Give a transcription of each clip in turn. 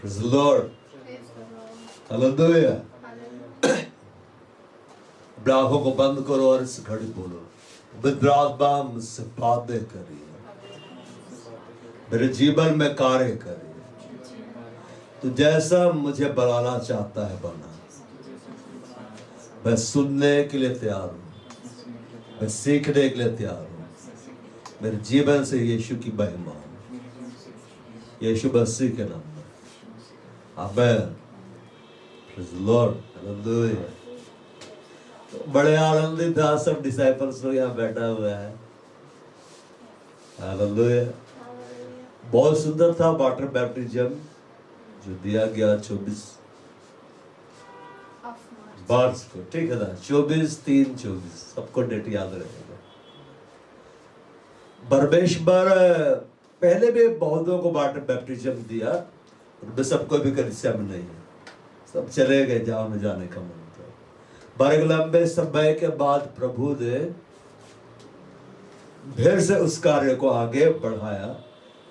Praise the Lord. Hallelujah. अपने आंखों को बंद करो और इस घड़ी बोलो, विद्रात्मा मुझसे बातें करिए, मेरे जीवन में कार्य करिए, तो जैसा मुझे बनाना चाहता है बना। मैं सुनने के लिए तैयार हूँ, मैं सीखने के लिए तैयार हूँ। मेरे जीवन से यीशु की महिमा हो, यीशु मसीह के नाम में, आमीन। Praise the Lord. Hallelujah. बड़े आनंदित था, सब डिसाइपल्स लोग यहाँ बैठा हुआ है। हालेलुया। बहुत सुंदर था वाटर बैप्टिज्म जो दिया गया 24 मार्च को, ठीक है ना, 24/3/24, सबको डेट याद रहेगा। परमेश्वर पहले भी बहुतों को वाटर बैप्टिज्म दिया, उनमें सबको भी कलीसिया में नहीं है, सब चले गए जहां में जाने का मन था। पर एक लंबे समय के बाद प्रभु ने फिर से उस कार्य को आगे बढ़ाया।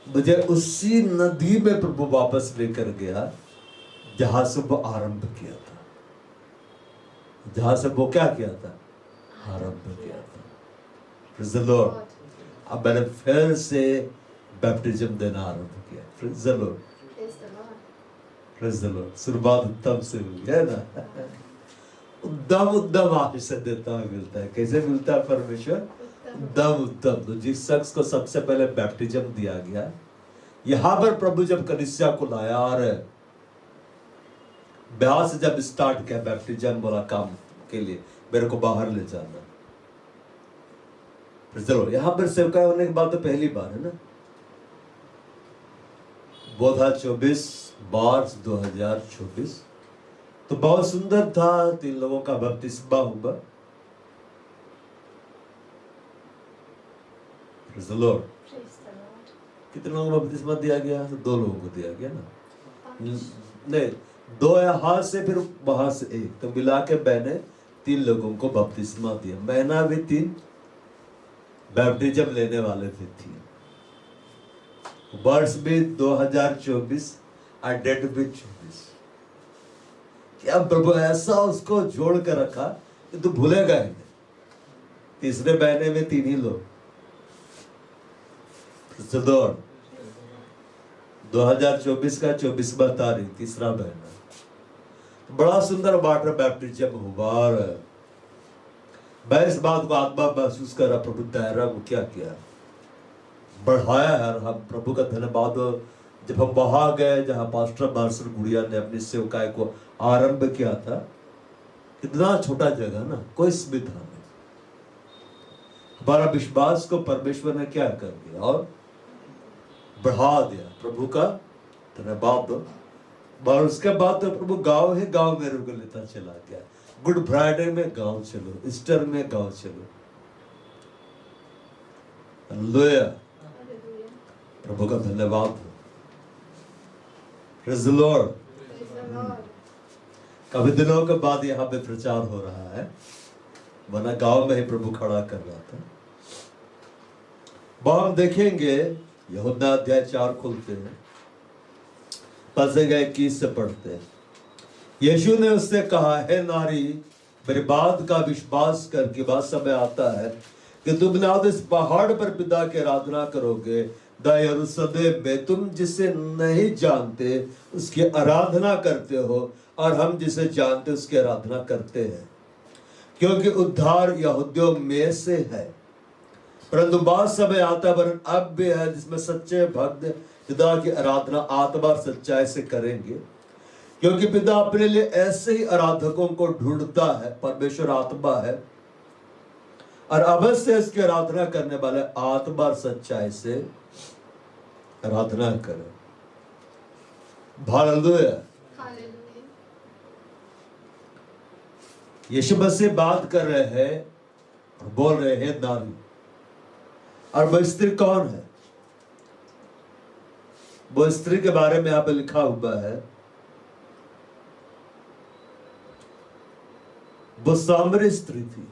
मुझे उसी नदी में प्रभु वापस लेकर गया जहां से वो आरंभ किया था, जहां से वो क्या किया था, आरंभ किया था। Praise the Lord. अब मैंने फिर से बैप्टिज्म देना आरंभ किया। Praise the Lord. Praise the Lord. शुरुआत उत्तम से हुई है ना। उद्दम आशीष देता है, मिलता है। कैसे मिलता है परमेश्वर? उत्तम। तो जिस शख्स को सबसे पहले बैप्टिज्म दिया गया, यहां पर प्रभु जब कलीसिया को लाया और ब्याह से जब स्टार्ट किया बैप्टिज्म वाला काम के लिए, मेरे को बाहर ले जाना। चलो यहां पर सेवकाई होने के बाद तो पहली बार है ना, वो था 24 मार्च 2024। तो बहुत सुंदर था, 3 लोगों का बपतिस्मा हुआ। Praise the Lord. कितने लोगों को बपतिस्मा दिया गया? तो 2 लोगों को दिया गया ना, नहीं 2 यहाँ से फिर वहां से 1, तो मिला के मैंने 3 लोगों को बपतिस्मा दिया। महीना भी 3, बैप्टिज्म लेने वाले भी 3, वर्ष भी 2024 और डेट भी 24। क्या प्रभु ऐसा उसको जोड़ कर रखा कि तू भूलेगा ही नहीं। तीसरे महीने में 3 ही लोग, 2024 का 24वां तारीख, तीसरा महीना, बड़ा सुंदर वाटर बैप्टिज्म हुआ। मैं इस बात को आत्मा महसूस कर रहा, प्रभु दायरा को क्या किया, बढ़ाया है। हम प्रभु का धन्यवाद। जब हम वहां गए जहां पास्टर मार्शल गुड़िया ने अपनी सेवकाई को आरंभ किया था, इतना छोटा जगह ना, कोई सुविधा नहीं, हमारा विश्वास को परमेश्वर ने क्या कर दिया और बढ़ा दिया। प्रभु का धन्यवाद। और उसके बाद तो प्रभु गांव ही गांव में रुक लेता चला गया। गुड फ्राइडे में गांव चलो, ईस्टर में गांव चलो। हालेलुया, प्रभु का धन्यवाद। Praise the Lord. काफी दिनों के बाद यहाँ पे प्रचार हो रहा है, वरना गांव में ही प्रभु खड़ा कर रहा था। अब हम देखेंगे यूहन्ना अध्याय 4 खुलते हैं, पद 21 से पढ़ते हैं। यीशु ने उससे कहा, हे नारी, मेरी बात का विश्वास करके बात समय आता है कि तुम ना तो इस पहाड़ पर पिता की आराधना करोगे, द यरूशलेम में तुम जिसे नहीं जानते उसकी आराधना करते हो, और हम जिसे जानते उसकी आराधना करते हैं, क्योंकि उद्धार यहूदियों में से है। परंतु बाद समय आता वरन अब भी है जिसमें सच्चे भक्त पिता की आराधना आत्मा और सच्चाई से करेंगे, क्योंकि पिता अपने लिए ऐसे ही आराधकों को ढूंढता है। परमेश्वर आत्मा है और अवश्य इसकी आराधना करने वाले आत्मा और सच्चाई से आराधना करें। हालेलुया। यीशु मसीह बात कर रहे हैं, बोल रहे हैं नारी, और वो स्त्री कौन है? वो स्त्री के बारे में यहाँ पे लिखा हुआ है, वो सामरी स्त्री थी।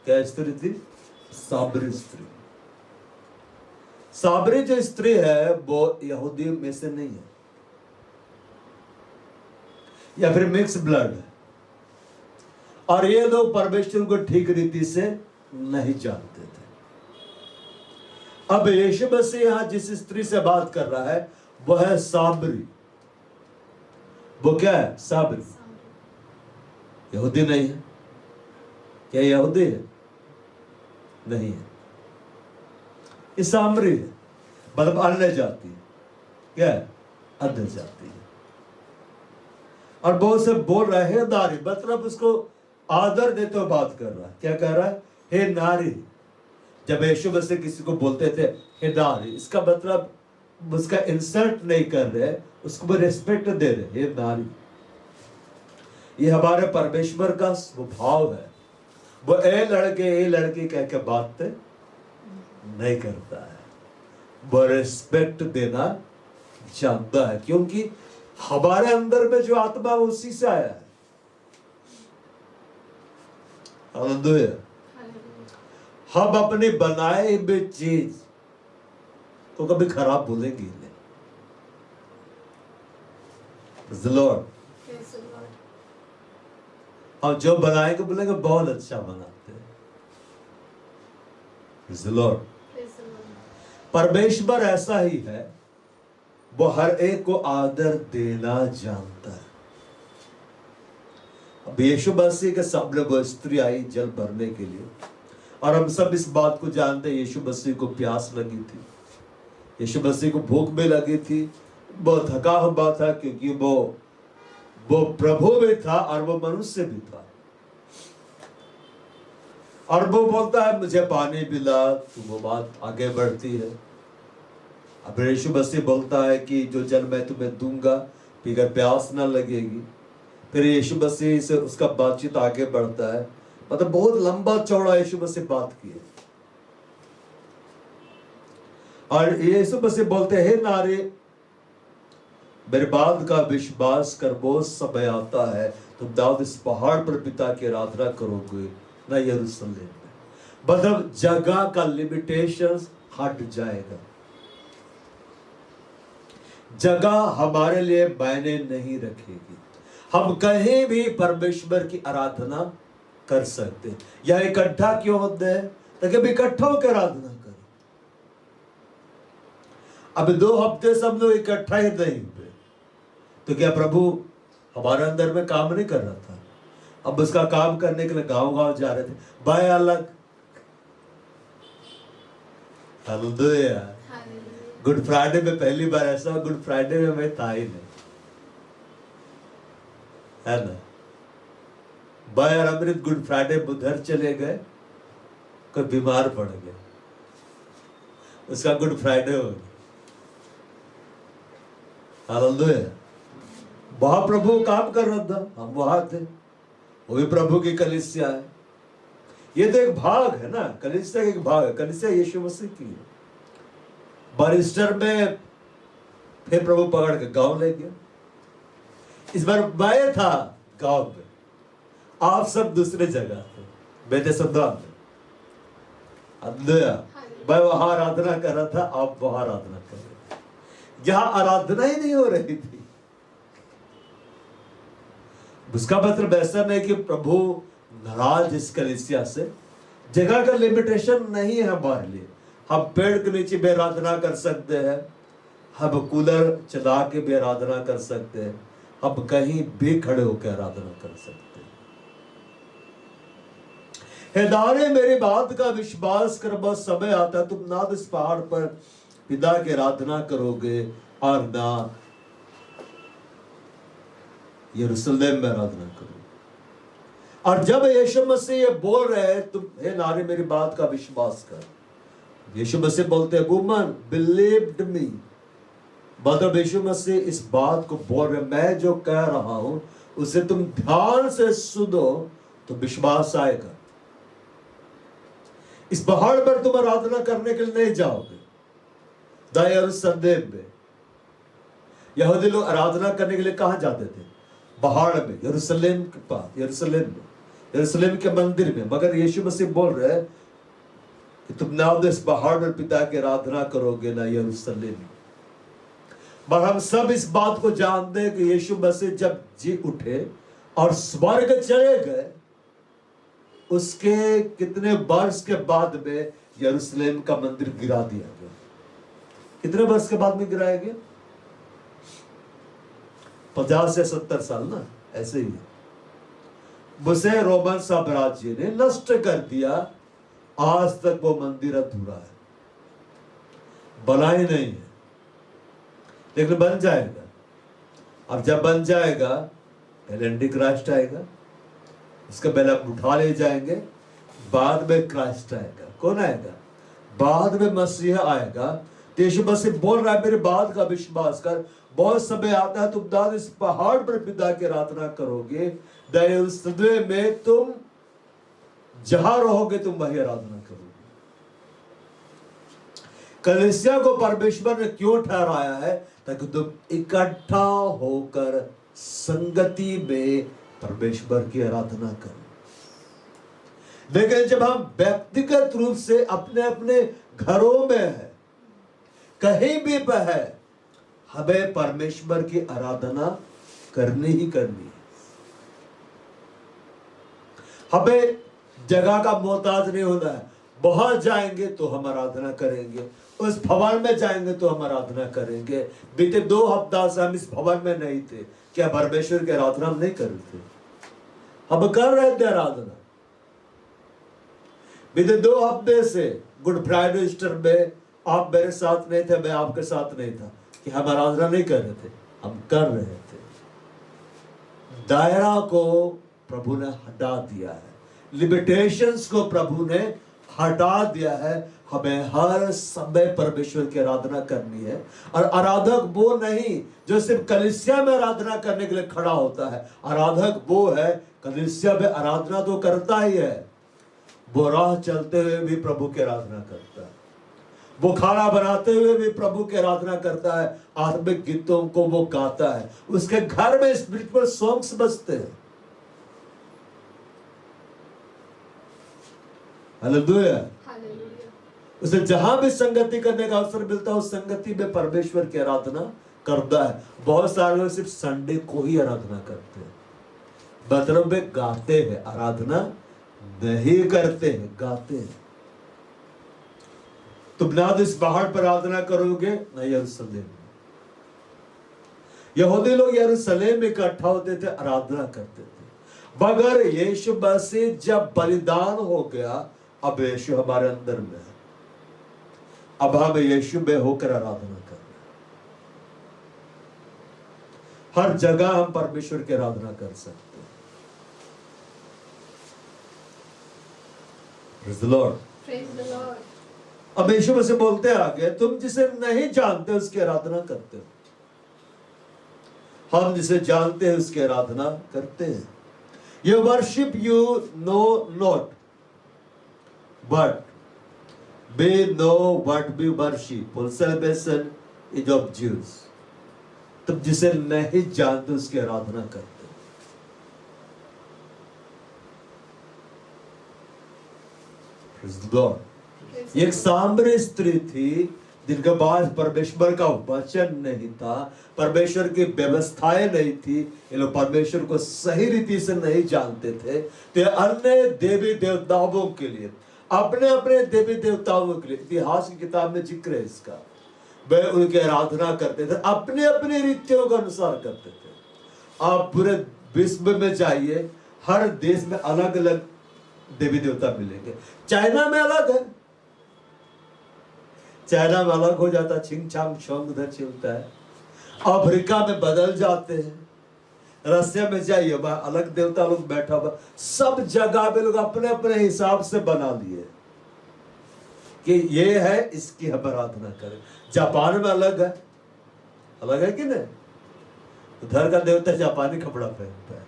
क्या स्त्री थी? सामरी स्त्री। सामरी जो स्त्री है वो यहूदी में से नहीं है, या फिर मिक्स ब्लड है, और ये लोग परमेश्वर को ठीक रीति से नहीं जानते थे। अब यीशु मसीह यहां जिस स्त्री से बात कर रहा है वो है सामरी। वो क्या है? सामरी। यहूदी नहीं है। क्या यहूदी है? नहीं है, ये सामरी है, मतलब अन्य जाति है। क्या है? अन्य जाति है। और बहुत से बोल रहे हैं नारी, मतलब उसको आदर देते हुए बात कर रहा है। क्या कह रहा है? हे नारी। जब यीशु मसीह किसी को बोलते थे हे नारी, इसका मतलब उसका इंसल्ट नहीं कर रहे, उसको रिस्पेक्ट दे रहे, हे नारी। ये हमारे परमेश्वर का स्वभाव है। वो ए लड़के कह के बात नहीं करता है, वो रिस्पेक्ट देना जानता है, क्योंकि हमारे अंदर में जो आत्मा उसी से आया है। हालेलुया। हम अपनी बनाए हुए चीज को कभी खराब बोलेंगे नहीं। लॉर्ड, हम जो बनाएंगे बोलेंगे बहुत अच्छा बनाते हैं। लॉर्ड, परमेश्वर ऐसा ही है, वो हर एक को आदर देना जानता है। अब यीशु मसीह के सामने वो स्त्री आई जल भरने के लिए, और हम सब इस बात को जानते हैं, यीशु मसीह को प्यास लगी थी, यीशु मसीह को भूख भी लगी थी, वो थका हुआ था, क्योंकि वो प्रभु भी था और वो मनुष्य भी था। और वो बोलता है मुझे पानी पिला, तो वो बात आगे बढ़ती है। अब यीशु मसीह बोलता है कि जो जल मैं तुम्हें दूंगा पीकर प्यास ना लगेगी। फिर यीशु मसीह से उसका बातचीत आगे बढ़ता है, मतलब बहुत लंबा चौड़ा यीशु मसीह बात किए। और यीशु मसीह बोलते हैं हे नारी, मेरे बात का विश्वास कर, वो समय आता है तुम दाऊद इस पहाड़ पर पिता की आराधना करोगे ना यरूशलेम में। मतलब जगह का लिमिटेशन हट जाएगा। जगह हमारे लिए मायने नहीं रखेगी। हम कहीं भी परमेश्वर की आराधना कर सकते। यह इकट्ठा क्यों होते हैं? ताकि हम इकट्ठा होकर आराधना करें। अब 2 हफ्ते सब लोग इकट्ठा ही नहीं हुए, तो क्या प्रभु हमारे अंदर में काम नहीं कर रहा था? अब उसका काम करने के लिए गांव गांव जा रहे थे, बाय अलग। हालेलुया। गुड फ्राइडे में पहली बार ऐसा, गुड फ्राइडे में मैं था ही नहीं, है ना। बाय और अमृत गुड फ्राइडे उधर चले गए, कोई बीमार पड़ गया, उसका गुड फ्राइडे हो गया। हालेलुया। वहां प्रभु काम कर रहा था, हम वहां थे, वो भी प्रभु की कलीसिया है। ये तो एक भाग है ना, कलीसिया एक भाग है, कलीसिया यीशु मसीह की है। बारिस्टर में फिर प्रभु पकड़ के गांव ले गया। इस बार मैं था गांव में, आप सब दूसरे जगह थे, बेटे सद्दाम में। मैं वहां आराधना कर रहा था, आप वहां आराधना कर रहे थे। यहां आराधना ही नहीं हो रही थी। उसका मतलब ऐसा नहीं कि प्रभु नाराज इस कलीसिया से। जगह का लिमिटेशन नहीं है हमारे लिए। हम पेड़ के नीचे भी आराधना कर सकते हैं, हम कूलर चला के भी आराधना कर सकते हैं, हम कहीं भी खड़े होकर आराधना कर सकते हैं। हे नारी, मेरी बात का विश्वास कर, बस समय आता तुम ना इस पहाड़ पर पिता की आराधना करोगे और ना यरूशलेम में आराधना करोगे। और जब यीशु मसीह ये बोल रहे हैं तुम हे नारी मेरी बात का विश्वास कर, यीशु मसीह बोलते हैं वुमन बिलीव्ड मी। मतलब यीशु मसीह इस बात को बोल रहे, मैं जो कह रहा हूं उसे तुम ध्यान से सुनो तो विश्वास आएगा। इस पहाड़ पर तुम आराधना करने के लिए नहीं जाओगे। यरूशलेम में यहूदी लोग आराधना करने के लिए कहां जाते थे? पहाड़ में, यरूशलेम के पास, यरूशलेम के मंदिर में। मगर यीशु मसीह बोल रहे हैं कि तुम ना इस पहाड़ पर पिता की आराधना करोगे ना यरूशलेम में। पर हम सब इस बात को जानते हैं कि यीशु मसीह जब जी उठे और स्वर्ग चले गए, उसके कितने वर्ष के बाद में यरूशलेम का मंदिर गिरा दिया गया। कितने वर्ष के बाद में गिराया गया? 50 से 70 साल ना, ऐसे ही। उसे रोमन साम्राज्य ने नष्ट कर दिया। आज तक वो मंदिर अधूरा है, बना ही नहीं है, लेकिन बन जाएगा। अब जब बन जाएगा, पहले एंटी क्राइस्ट आएगा, उसके पहले आप उठा ले जाएंगे, बाद में क्राइस्ट आएगा। कौन आएगा? बाद में मसीहा आएगा। तो यीशु मसीह बोल रहा है, मेरे बात का विश्वास कर, बहुत समय आता है तुम दाद इस पहाड़ पर पिता की आराधना करोगे, उस सदवे में तुम जहां रहोगे तुम वही आराधना करोगे। कलीसिया को परमेश्वर ने क्यों ठहराया है? ताकि तुम इकट्ठा होकर संगति में परमेश्वर की आराधना करो। लेकिन जब हम व्यक्तिगत रूप से अपने अपने घरों में है, कहीं भी है, हमें परमेश्वर की आराधना करनी ही करनी है। हमें जगह का मोहताज नहीं होना है। बहुत जाएंगे तो हम आराधना करेंगे, उस भवन में जाएंगे तो हम आराधना करेंगे। बीते 2 हफ्ता से हम इस भवन में नहीं थे, क्या परमेश्वर की आराधना हम नहीं कर रहे थे? हम कर रहे थे आराधना। बीते 2 हफ्ते से गुड फ्राइडे ईस्टर में आप मेरे साथ नहीं थे, मैं आपके साथ नहीं था, कि हम आराधना नहीं कर रहे थे, हम कर रहे थे। दायरा को प्रभु ने हटा दिया है, लिमिटेशंस को प्रभु ने हटा दिया है। हमें हर समय परमेश्वर की आराधना करनी है। और आराधक वो नहीं जो सिर्फ कलीसिया में आराधना करने के लिए खड़ा होता है। आराधक वो है, कलीसिया में आराधना तो करता ही है, वो राह चलते हुए भी प्रभु की आराधना करता है, वो खाना बनाते हुए भी प्रभु की आराधना करता है, आत्मिक गीतों को वो गाता है, उसके घर में स्पिरिचुअल सॉन्ग्स बजते हैं। हालेलुया। उसे जहां भी संगति करने का अवसर मिलता है, उस संगति में परमेश्वर की आराधना करता है। बहुत सारे लोग सिर्फ संडे को ही आराधना करते हैं, मतलब वे गाते हैं, आराधना नहीं करते हैं, गाते हैं। तुम ना तो इस पहाड़ पर आराधना करोगे ना यरूशलेम। यहूदी लोग यरूशलेम में इकट्ठा होते थे, आराधना करते थे। मगर यीशु मसीह जब बलिदान हो गया, अब यीशु हमारे अंदर में है, अब हम यीशु में होकर आराधना कर रहे हैं। हर जगह हम परमेश्वर की आराधना कर सकते हैं। Praise the Lord. Praise the Lord. अब यीशु मसीह बोलते आगे, तुम जिसे नहीं जानते उसकी आराधना करते हो, हम जिसे जानते हैं उसकी आराधना करते हैं। You worship you know not, but we know what we worship, for salvation is of Jews. तुम जिसे नहीं जानते उसकी आराधना करते हो। Praise the Lord. ये एक सामरी स्त्री थी जिनके पास परमेश्वर का वचन नहीं था, परमेश्वर की व्यवस्थाएं नहीं थी, ये लोग परमेश्वर को सही रीति से नहीं जानते थे। तो अन्य देवी देवताओं के लिए, अपने अपने देवी देवताओं के लिए, इतिहास की किताब में जिक्र है इसका, वे उनकी आराधना करते थे, अपने अपने रीतियों के अनुसार करते थे। आप पूरे विश्व में जाइए, हर देश में अलग अलग देवी देवता मिलेंगे। चाइना में अलग है, चाइना में अलग हो जाता, छिंग छांग छोंग उधर चलता है। अफ्रीका में बदल जाते हैं, रसिया में जाइए वहां अलग देवता लोग बैठा हुआ। सब जगह पे लोग अपने अपने हिसाब से बना लिए कि ये है, इसकी हम आराधना करें। जापान में अलग है, अलग है कि नहीं? उधर का देवता जापानी कपड़ा पहनता है।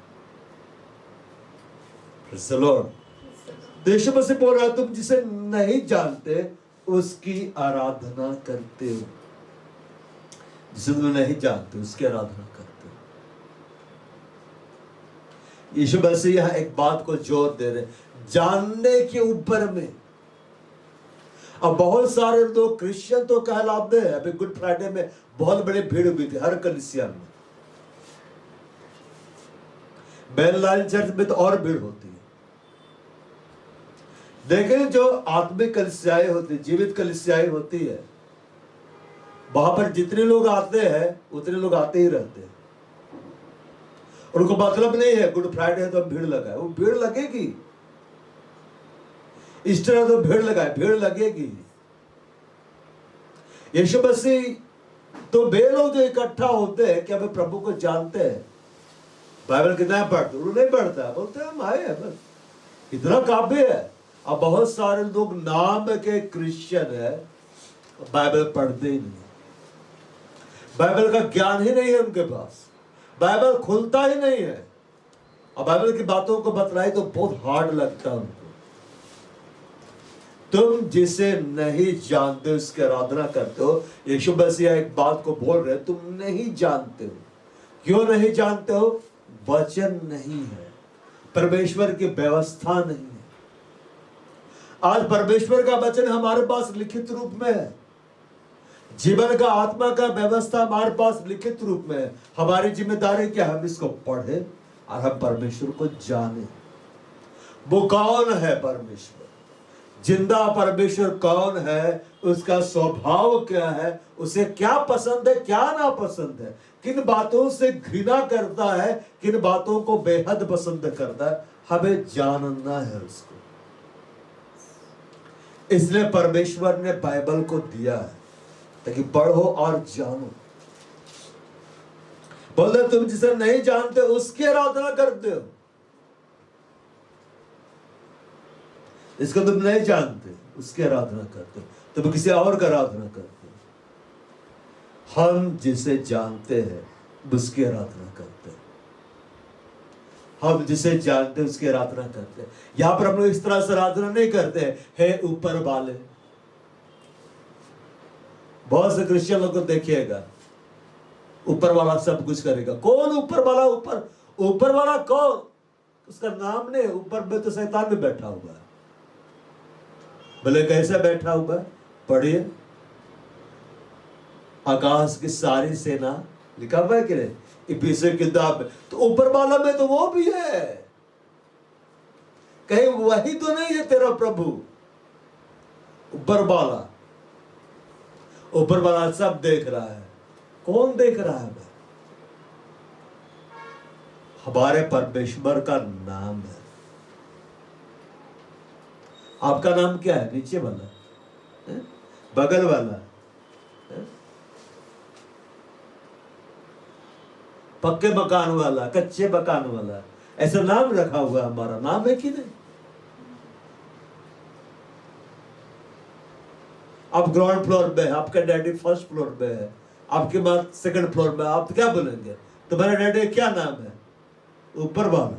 Praise the Lord. यीशु मसीह बोल रहा है, तुम जिसे नहीं जानते उसकी आराधना करते हो। जिसे तुम नहीं जानते उसकी आराधना करते हो। यीशु मसीह यहाँ एक बात को जोर दे रहे, जानने के ऊपर में। अब बहुत सारे लोग क्रिश्चियन तो कहलाते हैं। अभी गुड फ्राइडे में बहुत बड़ी भीड़ हुई थी हर कलीसिया में। बेल लाइन चर्च में तो और भीड़ होती है। देखें, जो आत्मिक कलीसियाएं होती, जीवित कलीसियाएं होती है, वहां पर जितने लोग आते हैं उतने लोग आते ही रहते हैं। उनको मतलब नहीं है गुड फ्राइडे है तो भीड़ लगाए, वो भीड़ लगेगी। ईस्टर है तो भीड़ लगाए, भीड़ लगेगी। यीशु मसीह तो वे लोग जो इकट्ठा होते हैं क्या वे प्रभु को जानते हैं? बाइबल कितना पढ़ते? वो नहीं पढ़ता, बोलते हैं हम आए हैं बस, इतना काफी है। अब बहुत सारे लोग नाम के क्रिश्चियन है, बाइबल पढ़ते ही नहीं, बाइबल का ज्ञान ही नहीं है उनके पास, बाइबल खुलता ही नहीं है। अब बाइबल की बातों को बतलाई तो बहुत हार्ड लगता है उनको। तुम जिसे नहीं जानते उसकी आराधना करते हो। यीशु मसीह एक बात को बोल रहे, तुम नहीं जानते हो। क्यों नहीं जानते हो? वचन नहीं है, परमेश्वर की व्यवस्था नहीं है। आज परमेश्वर का वचन हमारे पास लिखित रूप में है, जीवन का आत्मा का व्यवस्था हमारे पास लिखित रूप में है। हमारी जिम्मेदारी क्या? हम इसको पढ़े और हम परमेश्वर को जाने। वो कौन है परमेश्वर? जिंदा परमेश्वर कौन है? उसका स्वभाव क्या है? उसे क्या पसंद है, क्या ना पसंद है, किन बातों से घृणा करता है, किन बातों को बेहद पसंद करता है, हमें जानना है उसको। इसलिए परमेश्वर ने बाइबल को दिया है ताकि पढ़ो और जानो। बोलते तुम जिसे नहीं जानते उसकी आराधना करते हो। इसको तुम नहीं जानते उसकी आराधना करते हो, तुम किसी और का आराधना करते हो। हम जिसे जानते हैं उसकी आराधना करते हैं। हम जिसे जानते हैं उसकी आराधना करते हैं। यहां पर हम लोग इस तरह से आराधना नहीं करते हैं ऊपर वाले। बहुत से क्रिश्चियन लोग को देखिएगा, ऊपर वाला सब कुछ करेगा। कौन ऊपर वाला? ऊपर वाला कौन? उसका नाम नहीं, ऊपर में तो शैतान भी बैठा हुआ है। बोले कैसे बैठा हुआ है? पढ़िए, आकाश की सारी सेना लिखा हुआ है कि नहीं इफिसियों की किताब में। तो ऊपर वाला में तो वो भी है, कहीं वही तो नहीं है तेरा प्रभु? ऊपर वाला, ऊपर वाला सब देख रहा है। कौन देख रहा है? हमारे परमेश्वर का नाम है। आपका नाम क्या है? नीचे वाला है? बगल वाला है? पक्के मकान वाला, कच्चे मकान वाला, ऐसा नाम रखा हुआ हमारा नाम है कि नहीं? आप ग्राउंड फ्लोर में है, आपका डैडी फर्स्ट फ्लोर में है, आपके बाद सेकंड फ्लोर में, आप क्या बोलेंगे? तुम्हारे डैडी क्या नाम है? ऊपर वाला।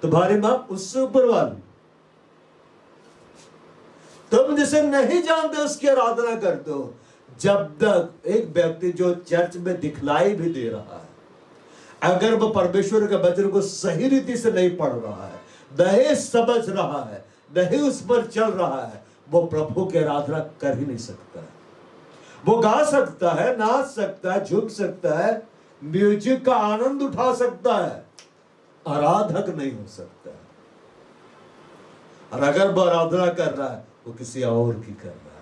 तुम्हारी मां उससे ऊपर वाली। तुम जिसे नहीं जानते उसकी आराधना करते हो। जब तक एक व्यक्ति जो चर्च में दिखलाई भी दे रहा है, अगर वो परमेश्वर के वचन को सही रीति से नहीं पढ़ रहा है, नहीं समझ रहा है, नहीं उस पर चल रहा है, वो प्रभु की आराधना कर ही नहीं सकता है। वो गा सकता है, नाच सकता है, झुक सकता है, म्यूजिक का आनंद उठा सकता है, आराधक नहीं हो सकता है। और अगर वो आराधना कर रहा है वो किसी और की कर रहा है।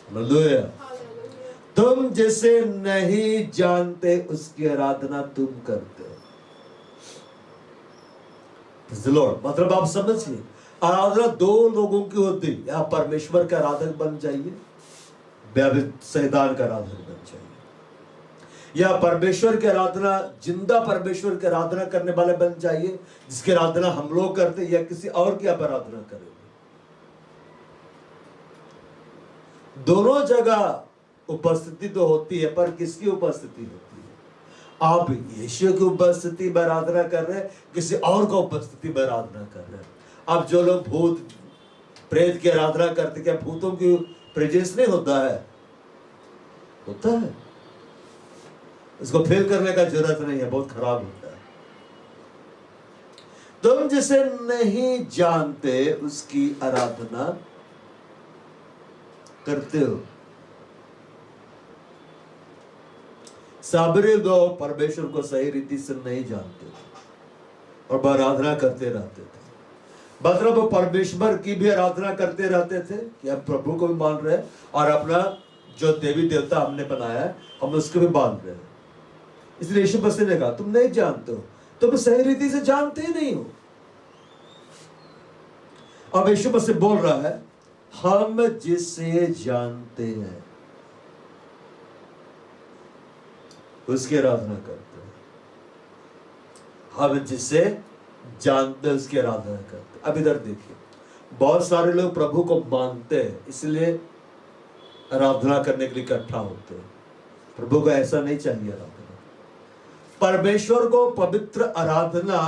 हालेलुया। तुम जिसे नहीं जानते उसकी आराधना तुम करते हो। लॉर्ड, मतलब आप समझिए, आराधना दो लोगों की होती है। या परमेश्वर का आराधक बन जाइए या शैतान का आराधक बन जाइए। या परमेश्वर की आराधना, जिंदा परमेश्वर की आराधना करने वाले बन जाइए, जिसकी आराधना हम लोग करते, या किसी और की आप आराधना करेंगे। दोनों जगह उपस्थिति तो होती है, पर किसकी उपस्थिति होती है? आप यीशु की उपस्थिति में आराधना कर रहे हैं, किसी और का उपस्थिति में आराधना कर रहे हैं। अब जो लोग भूत प्रेत की आराधना करते, क्या भूतों की प्रेजेंस नहीं होता है? होता है। इसको फेल करने का जरूरत नहीं है, बहुत खराब होता है। तुम जिसे नहीं जानते उसकी आराधना करते हो। साबरी दो परमेश्वर को सही रीति से नहीं जानते थे और आराधना करते रहते थे। मतलब वो परमेश्वर की भी आराधना करते रहते थे कि हम प्रभु को भी मान रहे हैं और अपना जो देवी देवता हमने बनाया है हम उसको भी मान रहे हैं। इसलिए यीशु मसीह ने कहा तुम नहीं जानते हो, तुम सही रीति से जानते ही नहीं हो। अब यीशु मसीह बोल रहा है हम जिसे जानते हैं उसकी आराधना करते हैं। हम जिसे जानते हैं उसकी आराधना करते हैं। अब इधर देखिए, बहुत सारे लोग प्रभु को मानते हैं इसलिए आराधना करने के लिए इकट्ठा होते हैं। प्रभु को ऐसा नहीं चाहिए आराधना। परमेश्वर को पवित्र आराधना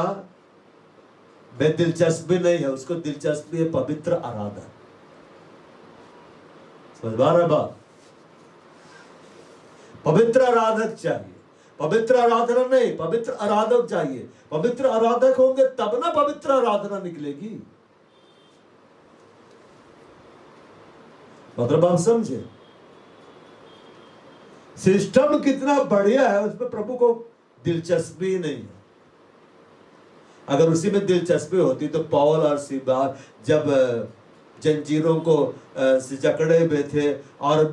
में दिलचस्पी नहीं है, उसको दिलचस्पी है पवित्र आराधना। समझ पा रहे बात? पवित्र आराधक चाहिए, पवित्र आराधना नहीं, पवित्र आराधक चाहिए। पवित्र आराधक होंगे तब ना पवित्र आराधना निकलेगी। मतलब आप समझे, सिस्टम कितना बढ़िया है उसमें प्रभु को दिलचस्पी नहीं है। अगर उसी में दिलचस्पी होती तो पौल और सीला जब जंजीरों को से जकड़े हुए थे और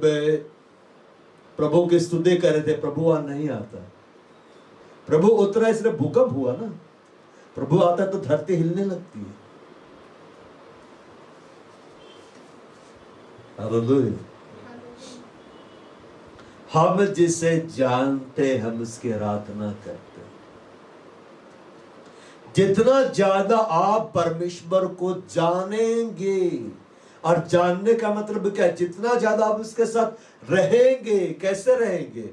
प्रभु की स्तुति कर रहे थे, प्रभु वहां नहीं आता। प्रभु उतरा इसलिए भूकंप हुआ ना। प्रभु आता तो धरती हिलने लगती है। हालेलुया। हम जिसे जानते हम उसकी आराधना करते हैं। जितना ज्यादा आप परमेश्वर को जानेंगे, और जानने का मतलब क्या है, जितना ज्यादा आप उसके साथ रहेंगे। कैसे रहेंगे?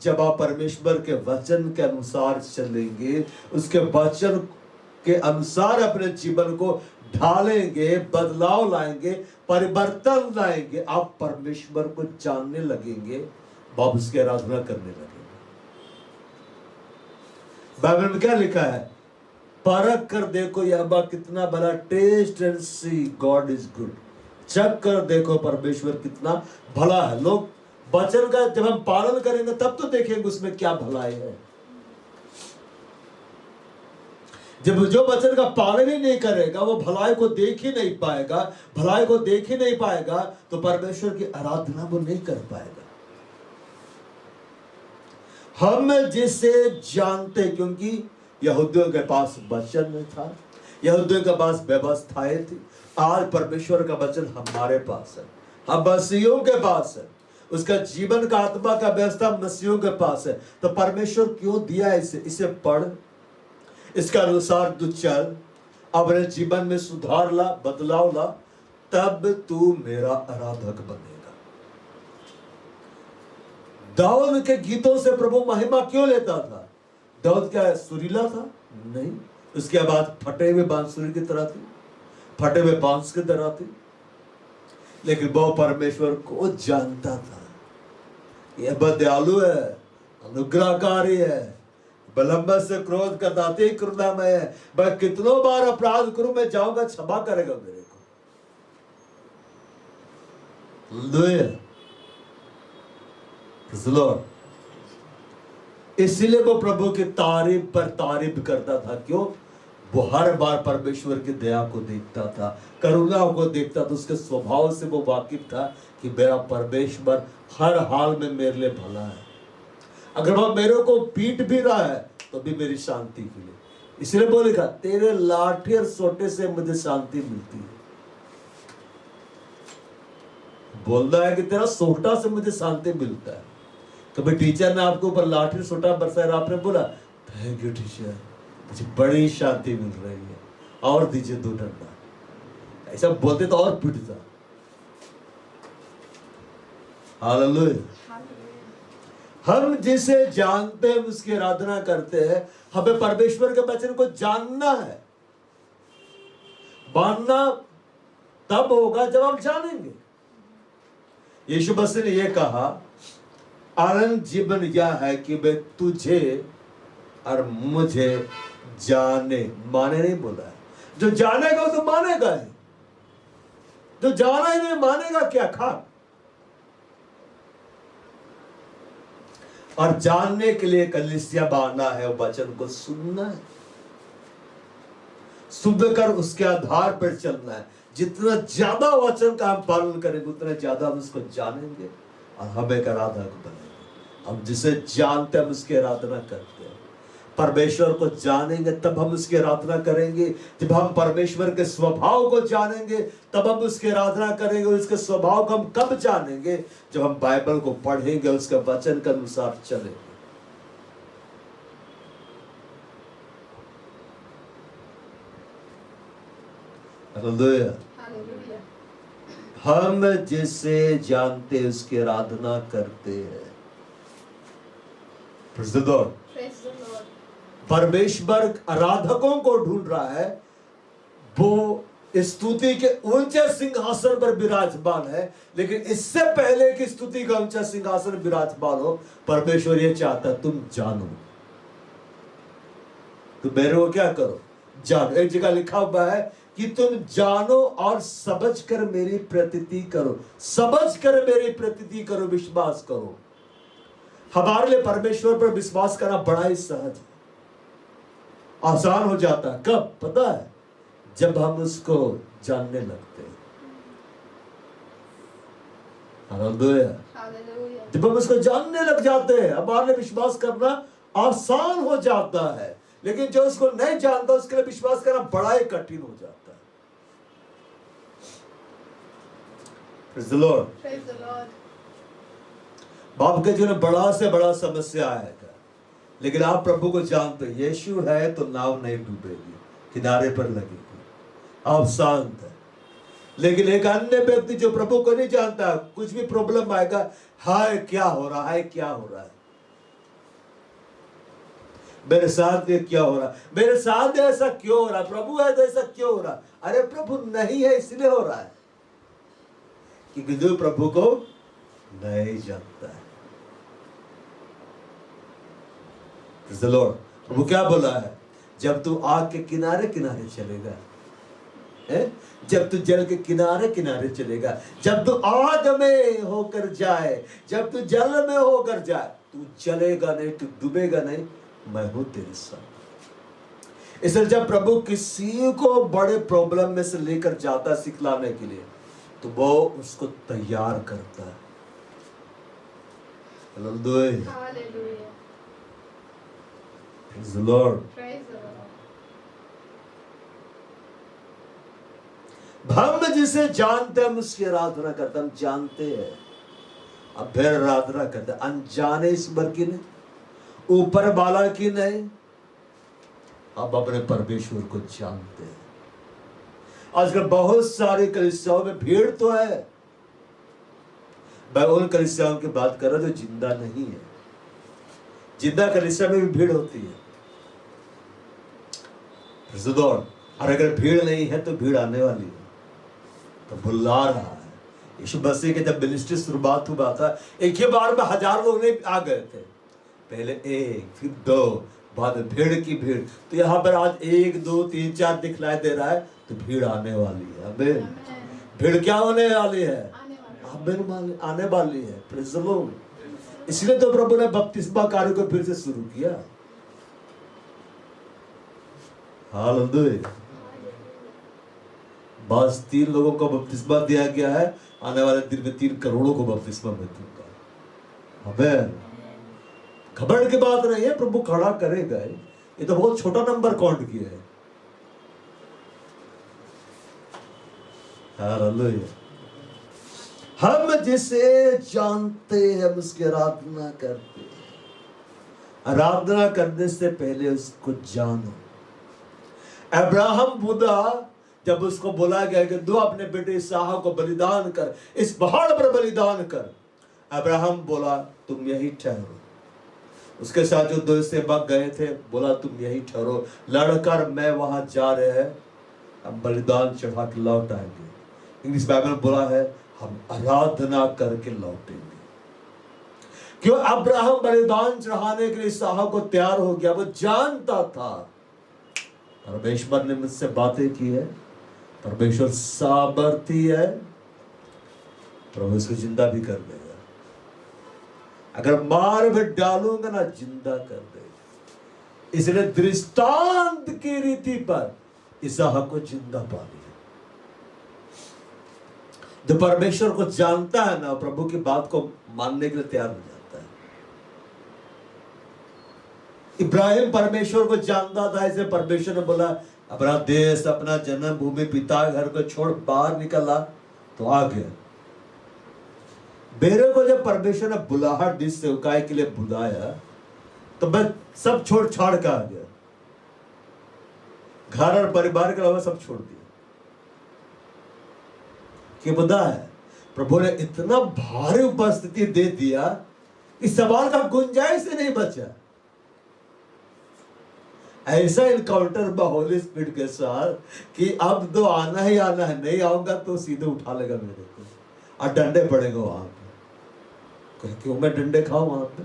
जब आप परमेश्वर के वचन के अनुसार चलेंगे, उसके वचन के अनुसार अपने जीवन को ढालेंगे, बदलाव लाएंगे, परिवर्तन लाएंगे, आप परमेश्वर को जानने लगेंगे, आप उसकी आराधना करने लगेंगे। बाइबल में क्या लिखा है? परख कर देखो यहोवा कितना भला, taste and see God is good. चख कर देखो परमेश्वर कितना भला है। लोग वचन का जब हम पालन करेंगे तब तो देखेंगे उसमें क्या भलाई है। जब जो वचन का पालन ही नहीं करेगा वो भलाई को देख ही नहीं पाएगा, भलाई को देख ही नहीं पाएगा तो परमेश्वर की आराधना वो नहीं कर पाएगा। हम जिसे जानते, क्योंकि यहूदियों के पास वचन था, यहूदियों के पास व्यवस्थाएं थी। आज परमेश्वर का वचन हमारे पास है, हम मसीहियों के पास है। उसका जीवन का आत्मा का व्यवस्था मसीहियों के पास है। तो परमेश्वर क्यों दिया इसे पढ़, इसका अनुसार तू चल, अपने जीवन में सुधार ला, बदलाव ला, तब तू मेरा आराधक बनेगा। दाऊद के गीतों से प्रभु महिमा क्यों लेता था? दाऊद क्या सुरीला था? नहीं। उसके बाद फटे हुए बांसुरी की तरह थी, फटे हुए बांस की तरह थी। लेकिन वो परमेश्वर को जानता था, यह दयालु है, अनुग्रहकारी है, विलंब से क्रोध करता, अति करुणामय है। मैं कितनों बार अपराध करूं, मैं जाऊंगा, क्षमा करेगा मेरे को। इसलिए वो प्रभु की तारीफ पर तारीफ करता था। क्यों? वो हर बार परमेश्वर की दया को देखता था, करुणा को देखता था। उसके स्वभाव से वो वाकिफ था कि मेरा परमेश्वर हर हाल में मेरे लिए भला है। अगर वह मेरे को पीट भी रहा है तो भी मेरी शांति के लिए। इसलिए बोलेगा तेरे लाठी और सोटे से मुझे शांति मिलती है। बोल रहा है कि तेरा सोटा से मुझे शांति मिलता है। कभी टीचर ने आपके ऊपर लाठी सोटा बरसाया, आपने बोला थैंक यू टीचर, मुझे बड़ी शांति मिल रही है, और दीजिए 2 डंडा। ऐसा बोलते तो और पीटता। हालेलुया। हम जिसे जानते हैं उसकी आराधना करते हैं। हमें परमेश्वर के वचन को जानना है। मानना तब होगा जब हम जानेंगे। यीशु मसीह ने यह कहा, आनंद जीवन यह है कि मैं तुझे और मुझे जाने, माने नहीं बोला है। जो जानेगा वो तो मानेगा ही, जो जाना ही नहीं मानेगा क्या खा। और जानने के लिए कलीसिया बांधना है, वचन को सुनना है, सुन कर उसके आधार पर चलना है। जितना ज्यादा वचन का हम पालन करेंगे उतना ज्यादा हम उसको जानेंगे और हम एक आराधक बनेंगे। हम जिसे जानते हैं हम उसकी आराधना करते हैं। परमेश्वर को जानेंगे तब हम उसकी आराधना करेंगे। जब हम परमेश्वर के स्वभाव को जानेंगे तब हम उसकी आराधना करेंगे। उसके स्वभाव को हम कब जानेंगे? जब हम बाइबल को पढ़ेंगे, उसके वचन के अनुसार चलेंगे। हालेलुया। हम जिसे जानते उसकी आराधना करते हैं। Praise the Lord. परमेश्वर आराधकों को ढूंढ रहा है। वो स्तुति के ऊंचे सिंहासन पर विराजमान है, लेकिन इससे पहले कि स्तुति का ऊंचा सिंहासन विराजमान हो, परमेश्वर ये चाहता है तुम जानो। तो मेरे को क्या करो? जानो। एक जगह लिखा हुआ है कि तुम जानो और समझ कर मेरी प्रतीति करो। समझ कर मेरी प्रतीति करो, विश्वास करो। हमारे लिए परमेश्वर पर विश्वास करना बड़ा ही सहज है, आसान हो जाता है। कब? पता है? जब हम उसको जानने लगते हैं। हालेलुया। जब हम उसको जानने लग जाते हैं, हमारे लिए विश्वास करना आसान हो जाता है। लेकिन जो उसको नहीं जानता उसके लिए विश्वास करना बड़ा ही कठिन हो जाता है। Praise the Lord. Praise the Lord. बाप के जीवन में बड़ा से बड़ा समस्या आएगा, लेकिन आप प्रभु को जानते हैं। यीशु है तो नाव नहीं डूबेगी, किनारे पर लगेगी, आप शांत है। लेकिन एक अन्य व्यक्ति जो प्रभु को नहीं जानता, कुछ भी प्रॉब्लम आएगा, हाय क्या हो रहा है, क्या हो रहा है मेरे साथ, ये क्या हो रहा है मेरे साथ, ऐसा क्यों हो रहा है? प्रभु है तो ऐसा क्यों हो रहा है? अरे प्रभु नहीं है इसलिए हो रहा है, क्योंकि जो प्रभु को नहीं जानता है। प्रभु क्या बोला है? जब तू आग के किनारे किनारे चलेगा, जब तू जल के किनारे किनारे चलेगा, जब तू आग में होकर जाए, जब तू जल में होकर जाए, तू चलेगा नहीं, तू डूबेगा नहीं, मैं हूं तेरे साथ। इसलिए जब प्रभु किसी को बड़े प्रॉब्लम में से लेकर जाता है सिखलाने के लिए, तो वो उसको तैयार करता है। Hallelujah. Praise the Lord. Praise the Lord. हम जिसे जानते हैं हम उसकी आराधना करते हैं। हम जानते हैं, अब फिर आराधना करते हैं। अनजाने ईश्वर की नहीं, ऊपर वाला की नहीं, अब अपने परमेश्वर को जानते हैं। आजकल बहुत सारे कलीसियाओं में भीड़ तो है, मैं उन कलीसियाओं की बात कर रहा हूं जो जिंदा नहीं है। जिंदा कलीसिया में भी भीड़ होती है, और अगर भीड़ नहीं है तो भीड़ आने वाली है, तो बुला रहा है। यीशु मसीह के जब मिनिस्ट्री शुरुआत हुआ था, एक ही बार में 1000 लोग नहीं आ गए थे, पहले 1 फिर 2, बाद में भीड़ की भीड़। तो यहाँ पर आज 1 2 3 4 दिखलाई दे रहा है, तो भीड़ आने वाली है। अबे भीड़ क्या होने वाली है? आने वाली है। Praise the Lord. इसलिए तो प्रभु ने बपतिस्मा कार्य को फिर से शुरू किया। हालेलुया। बस 3 लोगों को बपतिस्मा दिया गया है, आने वाले दिन में 3 करोड़ों को बपतिस्मा मैं दूंगा। आमीन। घमंड की बात नहीं है, प्रभु खड़ा करेगा। ये तो बहुत छोटा नंबर काउंट किया है। हालेलुया। हम जिसे जानते हैं उसकी आराधना करते हैं। आराधना करने से पहले उसको जानो। अब्राहम बुदा जब उसको बोला गया कि दो अपने बेटे इसहाक को बलिदान कर, इस पहाड़ पर बलिदान कर, अब्राहम बोला तुम यही ठहरो। उसके साथ जो 2 सेवक गए थे, बोला तुम यही ठहरो, लड़कर मैं वहां जा रहे हैं, हम बलिदान चढ़ा के लौट आएंगे। इंग्लिश बाइबल बोला है हम आराधना करके लौटेंगे। क्यों? अब्राहम बलिदान चढ़ाने के लिए इसहाक को तैयार हो गया। वो जानता था परमेश्वर ने मुझसे बातें की है, परमेश्वर सामर्थी है, प्रभु इसको जिंदा भी कर देगा। अगर मार भी डालूंगा ना, जिंदा कर देगा। इसलिए दृष्टांत की रीति पर इसहाक को जिंदा पा लिया। जो परमेश्वर को जानता है ना, प्रभु की बात को मानने के लिए तैयार हो जाता है। इब्राहिम परमेश्वर को जानता था, इसलिए परमेश्वर ने बोला अपना देश, अपना जन्म भूमि, पिता घर को छोड़ बाहर निकला तो आ गया। मेरे को जब परमेश्वर ने बुलाहट दी, सेवकाई के लिए बुलाया, तो मैं सब छोड़ छाड़ के आ गया। घर और परिवार के अलावा सब छोड़ दिया। कि पता है, प्रभु ने इतना भारी उपस्थिति दे दिया, इस सवाल का गुंजाइश ही नहीं बचा। ऐसा इनकाउंटर होली स्पिरिट के साथ कि अब तो आना ही आना है, नहीं आऊंगा तो सीधे उठा लेगा मेरे को और डंडे पड़ेगा वहां पे। क्यों मैं डंडे खाऊं वहां पे?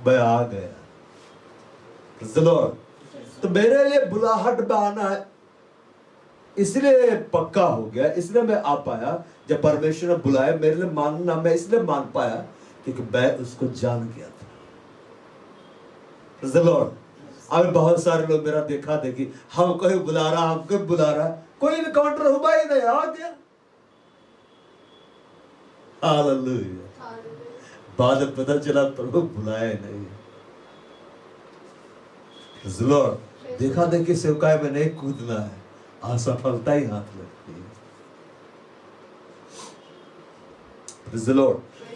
मैं आ गया। तो मेरे लिए बुलाहट में आना है, इसलिए पक्का हो गया, इसलिए मैं आ पाया। जब परमेश्वर ने बुलाया, मेरे लिए मानना, मैं इसलिए मान पाया क्योंकि मैं उसको जान गया था। अब बहुत सारे लोग मेरा देखा देखी, हमको ही बुला रहा, हमको बुला रहा, कोई इनकाउंटर हुआ ही नहीं, आ गया। हालेलुया। बाद में पता चला प्रभु बुलाया नहीं। देखा देखी सेवकाई में नहीं कूदना है, असफलता ही हाथ लगती है।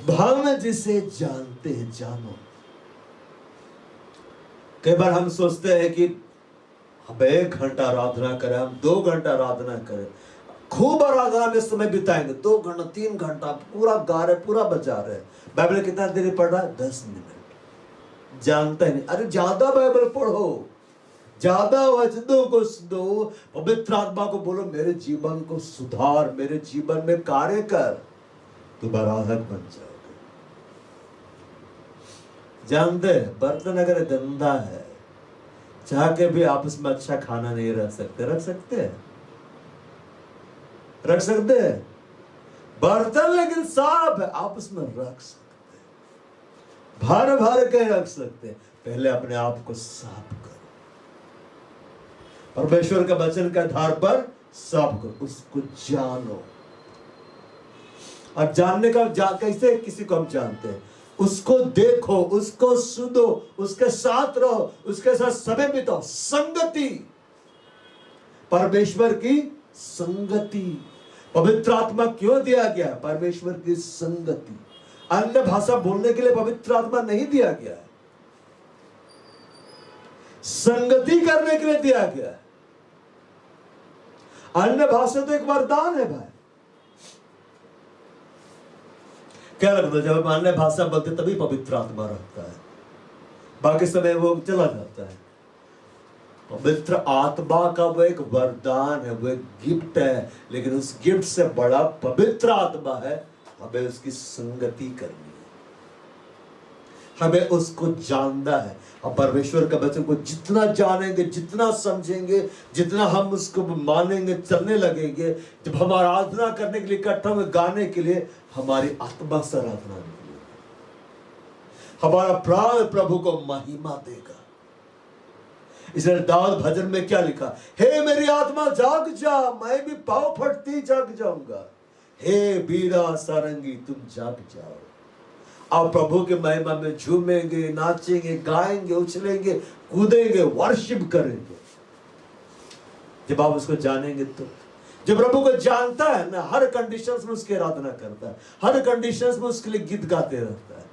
भाव में जिसे जानते हैं जानो। कई बार हम सोचते हैं कि हम 1 घंटा आराधना करें, हम 2 घंटा आराधना करें, खूब आराधना में समय बिताएंगे, 2 घंटा 3 घंटा पूरा गा रहे, पूरा बजा रहे। बाइबल कितना देर पढ़ रहा है? 10 मिनट। जानता ही नहीं। अरे ज्यादा बाइबल पढ़ो, ज्यादा वचनों को सुनो, पवित्र आत्मा को बोलो मेरे जीवन को सुधार, मेरे जीवन में कार्य कर, तुम आराधक बन जाओगे। जानते, बर्तन अगर गंदा है, चाह के भी आपस में अच्छा खाना नहीं रख सकते। रख सकते हैं? रख सकते हैं बर्तन, लेकिन साफ है, आपस में रख सकते, भर भर के रख सकते। पहले अपने आप को साफ करो, परमेश्वर के वचन के आधार पर साफ करो, उसको जानो। और जानने का कैसे किसी को हम जानते हैं? उसको देखो, उसको सुनो, उसके साथ रहो, उसके साथ समय बिताओ। संगति, परमेश्वर की संगति। पवित्र आत्मा क्यों दिया गया? परमेश्वर की संगति। अन्य भाषा बोलने के लिए पवित्र आत्मा नहीं दिया गया है, संगति करने के लिए दिया गया है। अन्य भाषा तो एक वरदान है भाई। क्या लगता है जब हम अन्य भाषा बोलते तभी पवित्र आत्मा रहता है, बाकी समय वो चला जाता है। पवित्र आत्मा का वो एक वरदान है, वो एक गिफ्ट है, लेकिन उस गिफ्ट से बड़ा पवित्र आत्मा है। हमें उसकी संगति करनी है, हमें उसको जानना है। और परमेश्वर का वचन को जितना जानेंगे, जितना समझेंगे, जितना हम उसको मानेंगे, चलने लगेंगे, जब हम आराधना करने के लिए इकट्ठा में गाने के लिए, हमारी आत्मा से आराधना निकलेगी, हमारा प्राण प्रभु को महिमा देगा। इसलिए दाऊद भजन में क्या लिखा? हे मेरी आत्मा जाग जा, मैं भी पाँव फटती जाग जाऊंगा। हे बीरा सारंगी तुम जाग जाओ। आप प्रभु के महिमा में झूमेंगे, नाचेंगे, गाएंगे, उछलेंगे, कूदेंगे, वर्शिप करेंगे। जब आप उसको जानेंगे तो, जब प्रभु को जानता है ना, हर कंडीशंस में उसकी आराधना करता है, हर कंडीशंस में उसके लिए गीत गाते रहता है।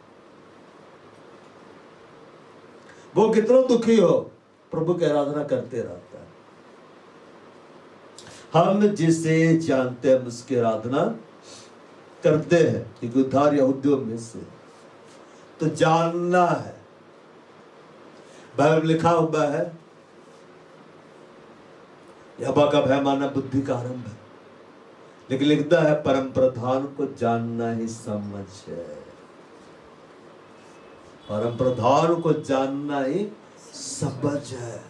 वो कितना दुखी हो, प्रभु की आराधना करते रहता है। हम जिसे जानते हैं उसकी आराधना करते हैं, क्योंकि उद्धार यहूदियों में से तो जानना है। बाइबल लिखा हुआ है, यहोवा का भय मानना बुद्धि का आरंभ है, लेकिन लिखता है परम प्रधान को जानना ही समझ है। परम प्रधान को जानना ही समझ है।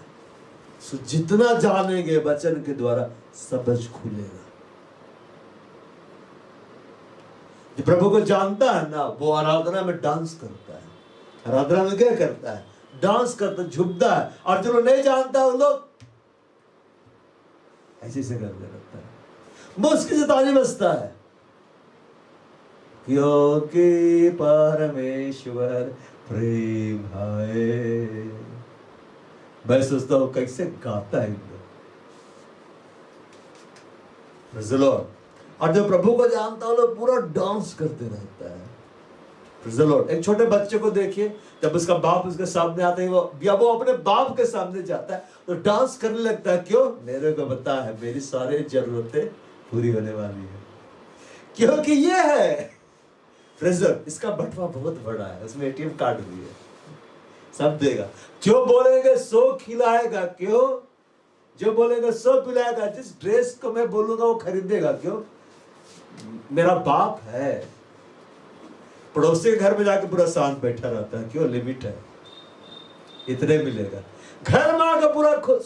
सो जितना जानेंगे वचन के द्वारा समझ खुलेगा। जो प्रभु को जानता है ना, वो आराधना में डांस करता है। आराधना में क्या करता है? डांस करता, झुकता है। और जो नहीं जानता वो लोग ऐसे से करने लगता है, मुस्की से ताली बजता है, क्योंकि परमेश्वर प्रेम है। मैं सोचता हूं कैसे गाता है इन लोग। और जो प्रभु को जानता है वो पूरा डांस करते रहता है। एक छोटे बच्चे को देखिए, जब उसका बाप उसके सामने आता है, वो अपने बाप के सामने जाता है तो डांस करने लगता है। क्यों? मेरे को पता है मेरी सारी जरूरतें पूरी होने वाली है, क्योंकि ये है फ्रेजर। इसका बटवा बहुत बड़ा है, उसमें एटीएम कार्ड भी है, सब देगा। जो बोलेगा सो खिलाएगा। क्यों? जो बोलेगा सो पिलाएगा। जिस ड्रेस को मैं बोलूंगा वो खरीदेगा। क्यों? मेरा बाप है। पड़ोसी के घर में जाके पूरा शांत बैठा रहता है। क्यों? लिमिट है, इतने मिलेगा। घर में आकर पूरा खुश।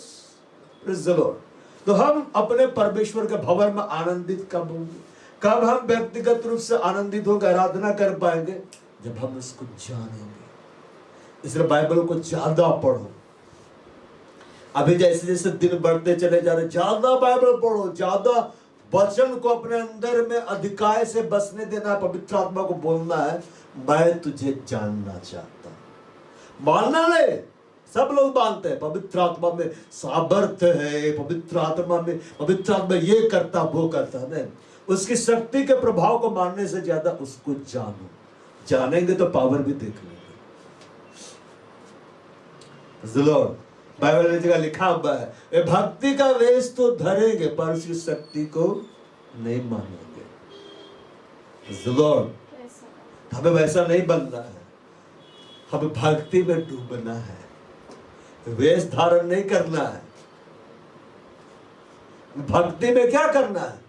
तो हम अपने परमेश्वर के भवन में आनंदित कब होंगे? कब हम व्यक्तिगत रूप से आनंदित होकर आराधना कर पाएंगे? जब हम इसको जानेंगे। इसलिए बाइबल को ज्यादा पढ़ो। अभी जैसे जैसे दिन बढ़ते चले जा रहे, ज्यादा बाइबल पढ़ो, ज्यादा वचन को अपने अंदर में अधिकार से बसने देना है। पवित्र आत्मा को बोलना है, मैं तुझे जानना चाहता हूं। मानना नहीं, सब लोग मानते हैं पवित्र आत्मा में सामर्थ्य है, पवित्र आत्मा ये करता वो करता। नहीं, उसकी शक्ति के प्रभाव को मानने से ज्यादा उसको जानो। जानेंगे तो पावर भी देख लेंगे। बाइबल में जगह लिखा हुआ है, वे भक्ति का वेश तो धरेंगे पर उसकी शक्ति को नहीं मानेंगे। हमें वैसा नहीं बनना है, हमें भक्ति में डूबना है, वेश धारण नहीं करना है। भक्ति में क्या करना है?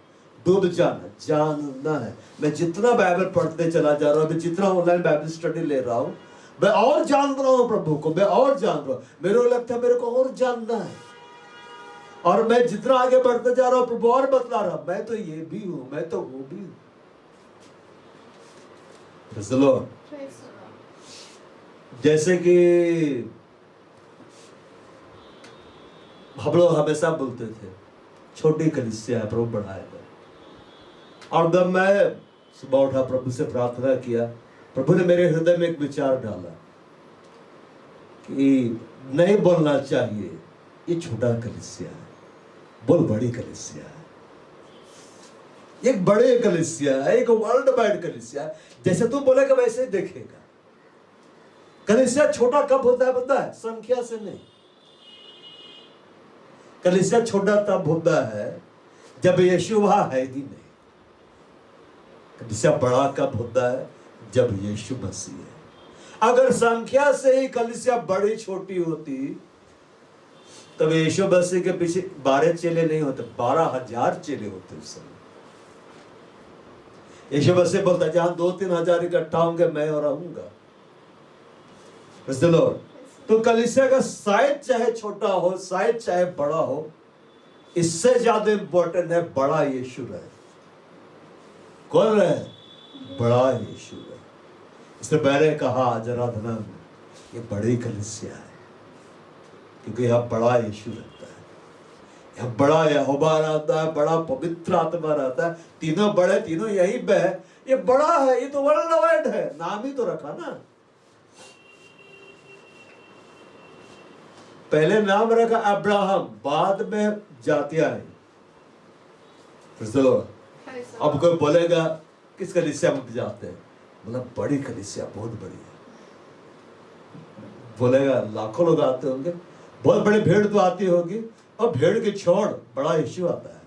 डूब जाना, जानना है। मैं जितना बाइबल पढ़ते चला जा रहा हूं, जितना ऑनलाइन बाइबल स्टडी ले रहा हूं, मैं और जान रहा हूं प्रभु को, मैं और जान रहा हूं। मेरे को लगता है मेरे को और जानना है। और मैं जितना आगे बढ़ते जा रहा हूं, प्रभु और बतला रहा, मैं तो ये भी हूं, मैं तो वो भी हूं। जैसे कि हम लोग हमेशा बोलते थे छोटी कलीसिया है, प्रभु बढ़ाएगा। और जब मैं सुबह उठा, प्रभु से प्रार्थना किया, प्रभु ने मेरे हृदय में एक विचार डाला कि नहीं बोलना चाहिए ये छोटा कलीसिया है, बोल बड़ी कलीसिया है। एक बड़े कलीसिया है, एक वर्ल्ड वाइड कलीसिया है। जैसे तू बोलेगा वैसे ही देखेगा। कलीसिया छोटा कब होता है पता है? संख्या से नहीं। कलीसिया छोटा तब होता है जब यीशु वहां है ही नहीं। कलीसिया बड़ा कब होता है? जब यीशु मसीह है। अगर संख्या से ही कलीसिया बड़ी छोटी होती तब यीशु मसीह के पीछे 12 चेले नहीं होते, 12,000 चेले होते उस समय। यीशु मसीह बोलता जहां 2-3 हजार इकट्ठा होंगे मैं और रहूंगा। तो कलीसिया का साइज चाहे छोटा हो, साइज चाहे बड़ा हो, इससे ज्यादा इंपॉर्टेंट है बड़ा यीशु रहे। कौन रहे? बड़ा यीशु रहे। इसलिए मैंने कहा आज आराधना में ये बड़ी कलीसिया है, क्योंकि यहाँ बड़ा यीशु रहता है, यहाँ बड़ा यहोवा रहता है, बड़ा पवित्र आत्मा रहता है। तीनों बड़े, तीनों यही पे है। ये बड़ा है, ये तो वर्ल्ड वाइड है, नाम ही तो रखा ना। पहले नाम रखा अब्राहम, बाद में जातियां आई। अब कोई बोलेगा किस कलीसिया में जाते हैं? बोला बड़ी कलीसिया, बहुत बड़ी है। बोलेगा लाखों लोग आते होंगे, बहुत बड़ी भीड़ तो आती होगी। और भीड़ की छोड़ बड़ा यीशु आता है।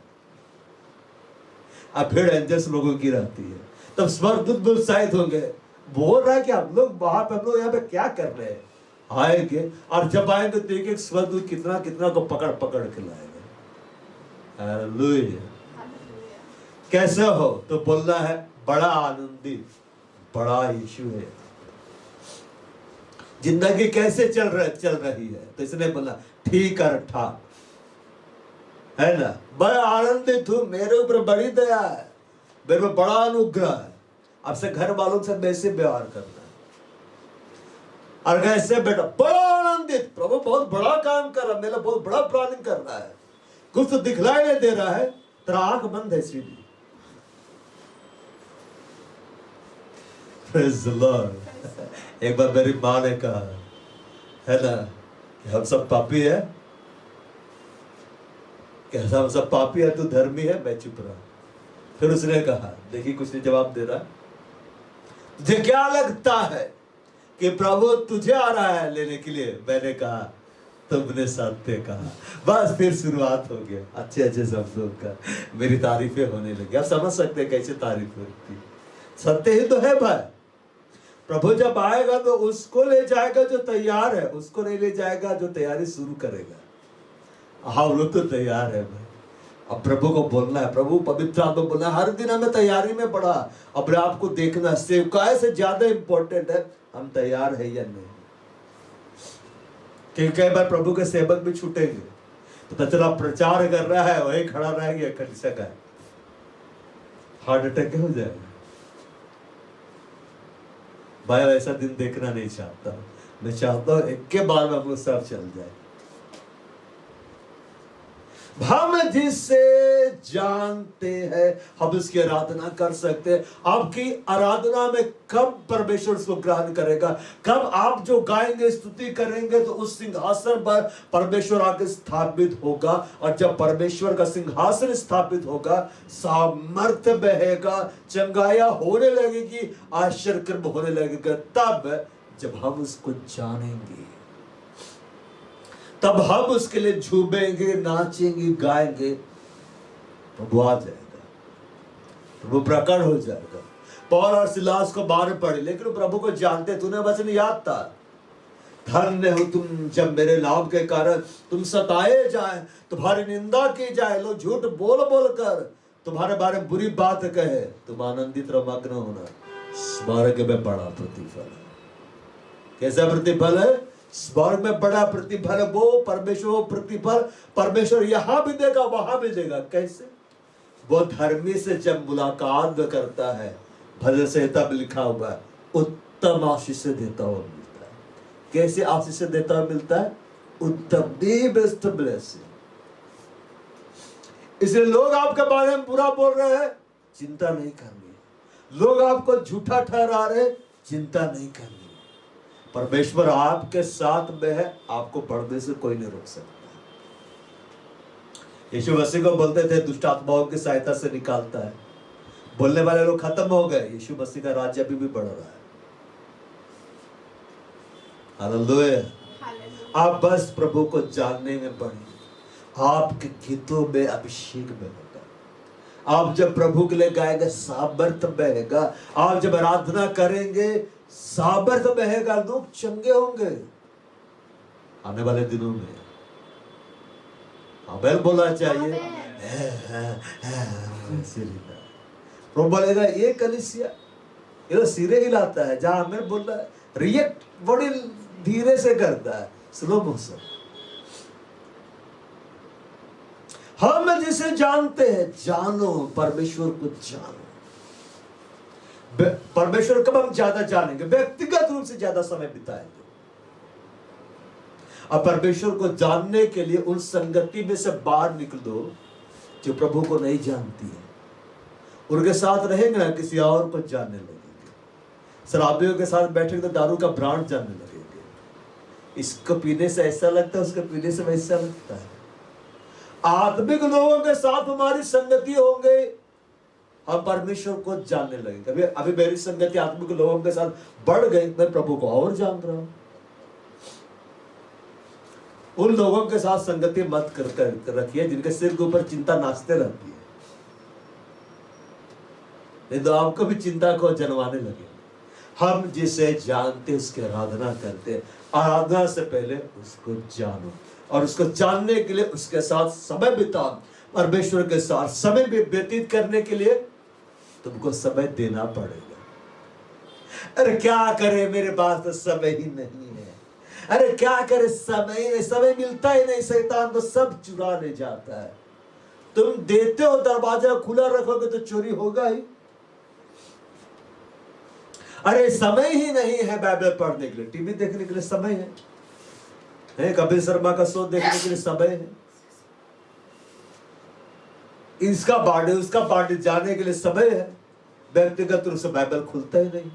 अब भीड़ एंजल्स लोगों की रहती है। तब स्वर्गदूत उत्साहित होंगे, बोल रहा है कि हम लोग वहां पे, हम लोग यहाँ पे क्या कर रहे हैं? आएंगे, और जब आएंगे तो एक स्वर्गदूत कितना कितना को पकड़ पकड़ के लाएंगे। हालेलुया। कैसे हो? तो बोलना है बड़ा आनंदित, बड़ा यीशु है। जिंदगी कैसे चल रही है? तो इसने बोला ठीक और ठाक, है ना। मैं आनंदित हूं, मेरे ऊपर बड़ी दया है, मेरे पर बड़ा अनुग्रह है। आपसे घर वालों से वैसे व्यवहार करना है। और कैसे बेटा बड़ा आनंदित, प्रभु बहुत बड़ा काम कर रहा है, मेरा बहुत बड़ा प्लानिंग कर रहा है, कुछ तो दिखलाई नहीं दे रहा है, तेरा आंख बंद है सीधी। Praise the Lord। एक बार मेरी माँ ने कहा है ना कि हम सब पापी है, कैसा हम सब पापी है, तू धर्मी है। मैं चुप रहा। फिर उसने कहा, देखिए कुछ नहीं जवाब दे रहा, तुझे क्या लगता है कि प्रभु तुझे आ रहा है लेने के लिए? मैंने कहा तुमने सत्य कहा। बस फिर शुरुआत हो गया अच्छे अच्छे शब्दों का, मेरी तारीफें होने लगी। आप समझ सकते हैं कैसे तारीफ होती, सत्य ही तो है भाई। प्रभु जब आएगा तो उसको ले जाएगा जो तैयार है, उसको नहीं ले जाएगा जो तैयारी शुरू करेगा। हाँ वो तो तैयार है भाई। अब प्रभु को बोलना है, प्रभु पवित्र आत्मा बोलना है, हर दिन हमें तैयारी में बढ़ा अपने आप को देखना। सेवकाई से ज्यादा इंपॉर्टेंट है हम तैयार है या नहीं। क्योंकि कई बार प्रभु के सेवक भी छूटेंगे, तो चला प्रचार कर रहा है वही खड़ा रह गया कलीसिया का, हार्ट अटैक हो जाएगा भाई। ऐसा दिन देखना नहीं चाहता। मैं चाहता हूं एक के बाद में हम लोग सब चल जाए। हम जिसे जानते हैं हम उसकी आराधना कर सकते हैं। आपकी आराधना में कब परमेश्वर उसको ग्रहण करेगा? कब आप जो गाएंगे स्तुति करेंगे तो उस सिंहासन पर परमेश्वर आके स्थापित होगा। और जब परमेश्वर का सिंहासन स्थापित होगा, सामर्थ्य बहेगा, चंगाया होने लगेगी, आश्चर्य होने लगेगा। तब जब हम उसको जानेंगे, तब हम उसके लिए झूमेंगे, नाचेंगे, गाएंगे। प्रभु आ जाएगा, प्रभु प्रकट हो जाएगा। पौल और सिलास को बाहर पड़े, लेकिन प्रभु को जानते। तूने वचन याद था, धन्य हो तुम जब मेरे लाभ के कारण तुम सताए जाए, तुम्हारी निंदा की जाए, लोग झूठ बोल बोल कर तुम्हारे बारे में बुरी बात कहे, तुम आनंदित और मग्न होना, स्वर्ग में बड़ा प्रतिफल है। कैसा प्रतिफल है? स्वर्ग में बड़ा प्रतिफल। वो परमेश्वर प्रतिफल परमेश्वर यहां भी देगा, वहां भी देगा। कैसे? वो धर्मी से जब मुलाकात करता है, भजन संहिता में लिखा हुआ है, उत्तम आशीष देता हुआ मिलता है। कैसे आशीष देता हुआ मिलता है? उत्तम, दी बेस्ट ब्लेसिंग। इसलिए लोग आपके बारे में बुरा बोल रहे हैं, चिंता नहीं करनी। लोग आपको झूठा ठहरा रहे, चिंता नहीं करनी। परमेश्वर आपके साथ में है, आपको बढ़ने से कोई नहीं रोक सकता। यीशु मसीह को बोलते थे दुष्ट आत्माओं की सहायता से निकालता है। बोलने वाले लोग खत्म हो गए, यीशु मसीह का राज्य अभी भी बढ़ रहा है। हालेलुया। आप बस प्रभु को जानने में बढ़िए, आपके गीतों में अभिषेक में होगा। आप जब प्रभु के लिए गाएंगे, सामर्थ्य बहेगा। आप जब आराधना करेंगे, सामर्थ्य बहेगा, लोग चंगे होंगे आने वाले दिनों में। आमेन बोलना चाहिए। प्रभु बोलेगा ये कलीसिया ये तो सिरे हिलाता है, जहां आमेन बोल रहा है रिएक्ट बड़ी धीरे से करता है, स्लो मोशन। हम जिसे जानते हैं, जानो परमेश्वर को जानो। परमेश्वर कब हम ज्यादा जानेंगे? व्यक्तिगत रूप से ज्यादा समय बिताएंगे। अब परमेश्वर को जानने के लिए उन संगति में से बाहर निकलो जो प्रभु को नहीं जानती है। उनके साथ रहेंगे ना, किसी और को जानने लगेंगे। शराबियों के साथ बैठेंगे तो दारू का ब्रांड जानने लगेंगे। इसको पीने से ऐसा लगता है, उसको पीने से वैसा लगता है। आत्मिक लोगों के साथ हमारी संगति होंगे, हम परमेश्वर को जानने लगेंगे। अभी मेरी संगति आत्मिक लोगों के साथ बढ़ गई, मैं प्रभु को और जान रहा हूं। उन लोगों के साथ संगति मत कर रखिए जिनके सिर के ऊपर चिंता नाचते रहती है, नहीं तो आपको भी चिंता को जनवाने लगे। हम जिसे जानते उसकी आराधना करते, आराधना से पहले उसको जानो, और उसको जानने के लिए उसके साथ समय बिताओ। परमेश्वर के साथ समय व्यतीत करने के लिए तुमको समय देना पड़ेगा। अरे क्या करे, मेरे पास तो समय ही नहीं है। अरे क्या करे, समय मिलता ही नहीं। शैतान तो सब चुरा ले जाता है। तुम देते हो, दरवाजा खुला रखोगे तो चोरी होगा ही। अरे समय ही नहीं है बाइबल पढ़ने के लिए, टीवी देखने के लिए समय है, कपिल शर्मा का शो देखने के लिए समय है, इसका बर्थडे उसका बर्थडे जाने के लिए समय है। व्यक्तिगत रूप से बाइबल खुलता ही नहीं,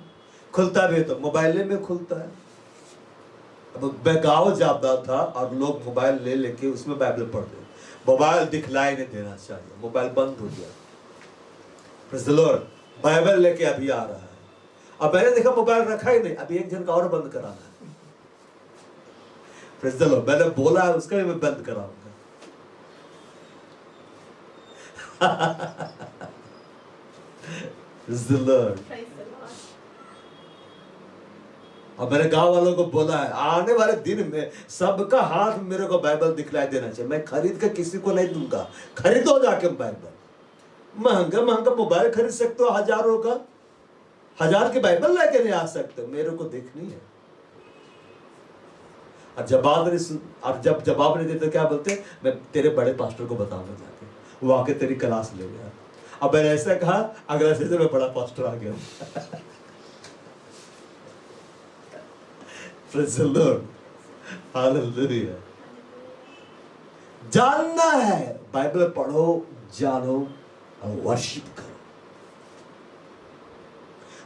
खुलता भी तो मोबाइल में खुलता है। अब मैं गाँव जाता था और लोग मोबाइल ले लेके उसमें बाइबल पढ़ते, मोबाइल दिखलाई नहीं देना चाहिए, मोबाइल बंद हो गया। प्रेज़ द लॉर्ड, बाइबल लेके अभी आ रहा है। अब मैंने देखा मोबाइल रखा ही नहीं, अभी एक जन का और बंद कराना है। प्रेज़ द लॉर्ड, मैंने बोला है उसका भी मैं बंद कराऊंगा। Praise the Lord. Praise the Lord. और मैंने गांव वालों को बोला है आने वाले दिन में सबका हाथ मेरे को बाइबल दिखलाई देना चाहिए। मैं खरीद के किसी को नहीं दूंगा, खरीदो जाके बाइबल। महंगा महंगा मोबाइल खरीद सकते हो, हजारों का, 1000 की बाइबल लेके नहीं आ सकते, मेरे को देखनी है। और जब जवाब नहीं देते क्या बोलते, मैं तेरे बड़े पास्टर को बताऊंगा जाके, वो आके तेरी क्लास ले गया। अब मैंने ऐसा कहा, अगला सीजन में बड़ा पास्टर आ गया। Praise the Lord. Hallelujah. जानना है, बाइबल पढ़ो, जानो और वर्शिप करो।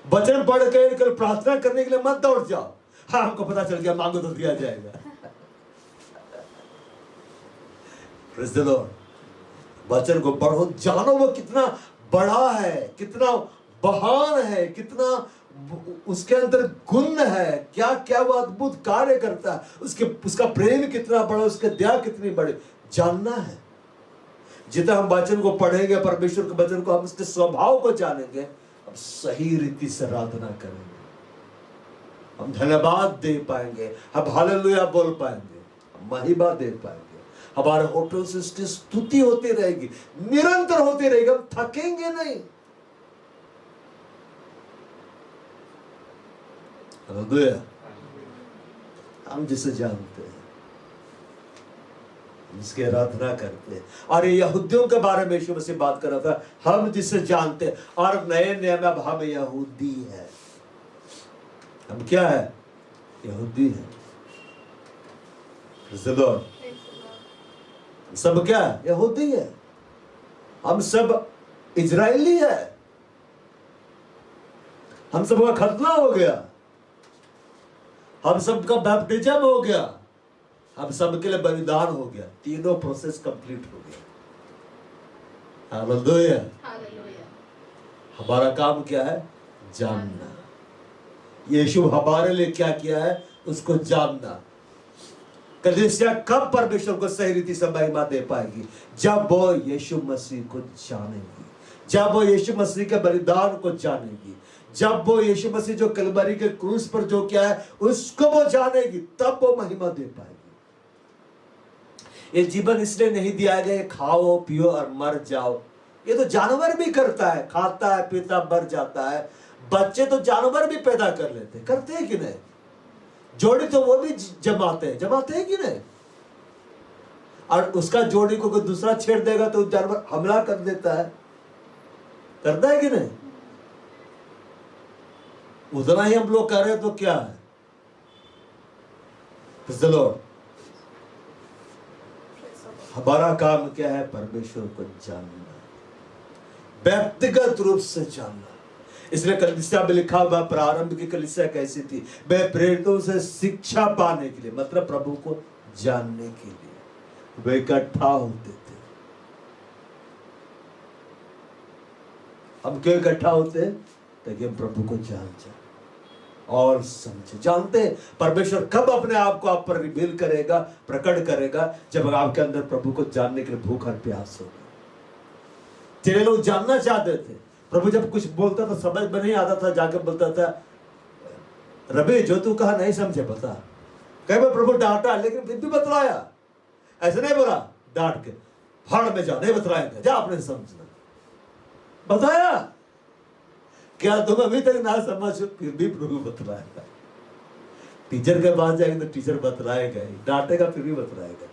वचन पढ़ के कल प्रार्थना करने के लिए मत दौड़ जाओ, हाँ हमको पता चल गया मांगो तो दिया जाएगा। Praise the Lord. वचन को पढ़ो, जानो वो कितना बड़ा है, कितना महान है, कितना उसके अंदर गुण है, क्या क्या वो अद्भुत कार्य करता है, उसका प्रेम कितना बड़ा, उसके दया कितनी बड़ी, जानना है। जितना हम वचन को पढ़ेंगे, परमेश्वर के वचन को, हम उसके स्वभाव को जानेंगे, हम सही रीति से आराधना करेंगे, हम धन्यवाद दे पाएंगे, हम हालेलुया बोल पाएंगे, हम महिमा दे पाएंगे। हमारे होठों से उसकी स्तुति होती रहेगी, निरंतर होती रहेगी, हम थकेंगे नहीं। हालेलुया। हम जिसे जानते हैं, उसकी आराधना करते हैं। और यहूदियों के बारे में यीशु मसीह बात कर रहा था, हम जिसे जानते हैं। और नए नियम में अब हम यहूदी है, हम क्या है? यहूदी है। सब क्या है? यहूदी है। हम सब इजरायली है, हम सबका खतना हो गया, हम सबका बैप्टिज्म हो गया, हम सबके लिए बलिदान हो गया, तीनों प्रोसेस कंप्लीट हो गया। हालेलुया। हालेलुया। हमारा काम क्या है? जानना। यीशु हमारे लिए क्या किया है उसको जानना। कलीसिया कब परमेश्वर को सही रीति से महिमा दे पाएगी? जब वो यीशु मसीह को जानेगी, जब वो यीशु मसीह के बलिदान को जानेगी, जब वो यीशु मसीह जो कलवरी के क्रूस पर जो किया है उसको वो जानेगी, तब वो महिमा दे पाएगी। ये जीवन इसलिए नहीं दिया गया खाओ पियो और मर जाओ। ये तो जानवर भी करता है, खाता है पीता मर जाता है। बच्चे तो जानवर भी पैदा कर लेते, करते हैं कि नहीं? जोड़ी तो वो भी जमाते हैं कि नहीं? और उसका जोड़ी को कोई दूसरा छेड़ देगा तो जानवर हमला कर देता है, करता है कि नहीं? उतना ही हम लोग कर रहे हैं तो क्या है? चलो हमारा काम क्या है? परमेश्वर को जानना, व्यक्तिगत रूप से जानना। इसलिए कलीसिया में लिखा हुआ, प्रारंभ की कलीसिया कैसी थी? वे प्रेरितों से शिक्षा पाने के लिए, मतलब प्रभु को जानने के लिए वे इकट्ठा होते थे। हम क्यों इकट्ठा होते हैं? ताकि हम प्रभु को जान जाए और समझे। जानते हैं परमेश्वर कब अपने आप को आप पर रिवील करेगा, प्रकट करेगा? जब आपके अंदर प्रभु को जानने के लिए भूख और प्यास होगा। तेरे लोग जानना चाहते थे। प्रभु जब कुछ बोलता था समझ में नहीं आता था, जाकर बोलता था, रबी जो तू कहा नहीं समझे बता। कई बार प्रभु डांटा लेकिन फिर भी बतलाया। ऐसे नहीं बोला डांट के फाड़ में जा, नहीं बतलाएंगे, जा आपने समझना, बताया। क्या तुम अभी तक ना समझ? फिर भी प्रभु बतलाएगा। टीचर के पास जाएंगे तो टीचर बतलाएगा ही, डांटेगा फिर भी बतलाएगा।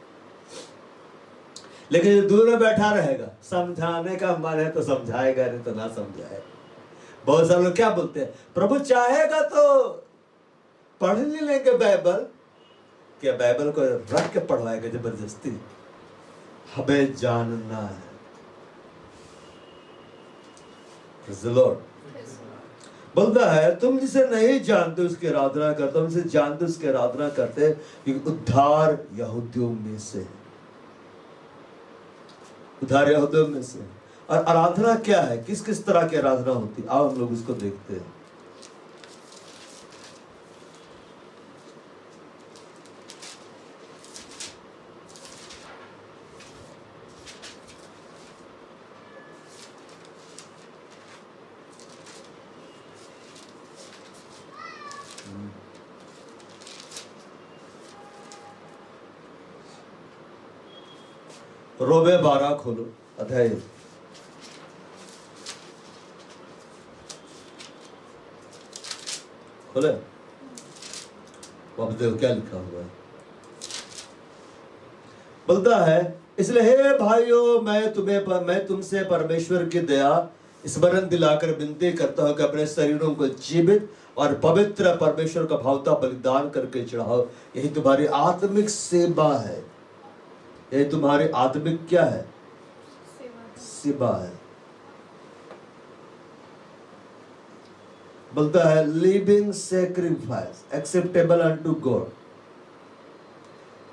लेकिन जो दूर में बैठा रहेगा, समझाने का मन है तो समझाएगा, नहीं तो ना समझाएगा। बहुत सारे लोग क्या बोलते हैं, प्रभु चाहेगा तो पढ़ नहीं लेंगे बाइबल। क्या बाइबल को रख के पढ़वाएगा जबरदस्ती? हमें जानना है। Praise the Lord। बोलता है तुम जिसे नहीं जानते उसकी आराधना करते, हम जिसे जानते उसकी आराधना करते, क्योंकि उद्धार यहूदियों में से है। उद्धार यहूदियों में से। और आराधना क्या है, किस किस तरह की आराधना होती है, आओ हम लोग उसको देखते हैं। रोमे 12 खोलो, अध्याय। खोले, वापस देखो क्या लिखा हुआ है। बोलता है इसलिए हे भाइयों, मैं तुमसे परमेश्वर की दया स्मरण दिलाकर विनती करता हूं कि अपने शरीरों को जीवित और पवित्र परमेश्वर का भावता बलिदान करके चढ़ाओ, यही तुम्हारी आत्मिक सेवा है। यही तुम्हारी आत्मिक क्या है? सेवा है। बोलता है living sacrifice acceptable unto God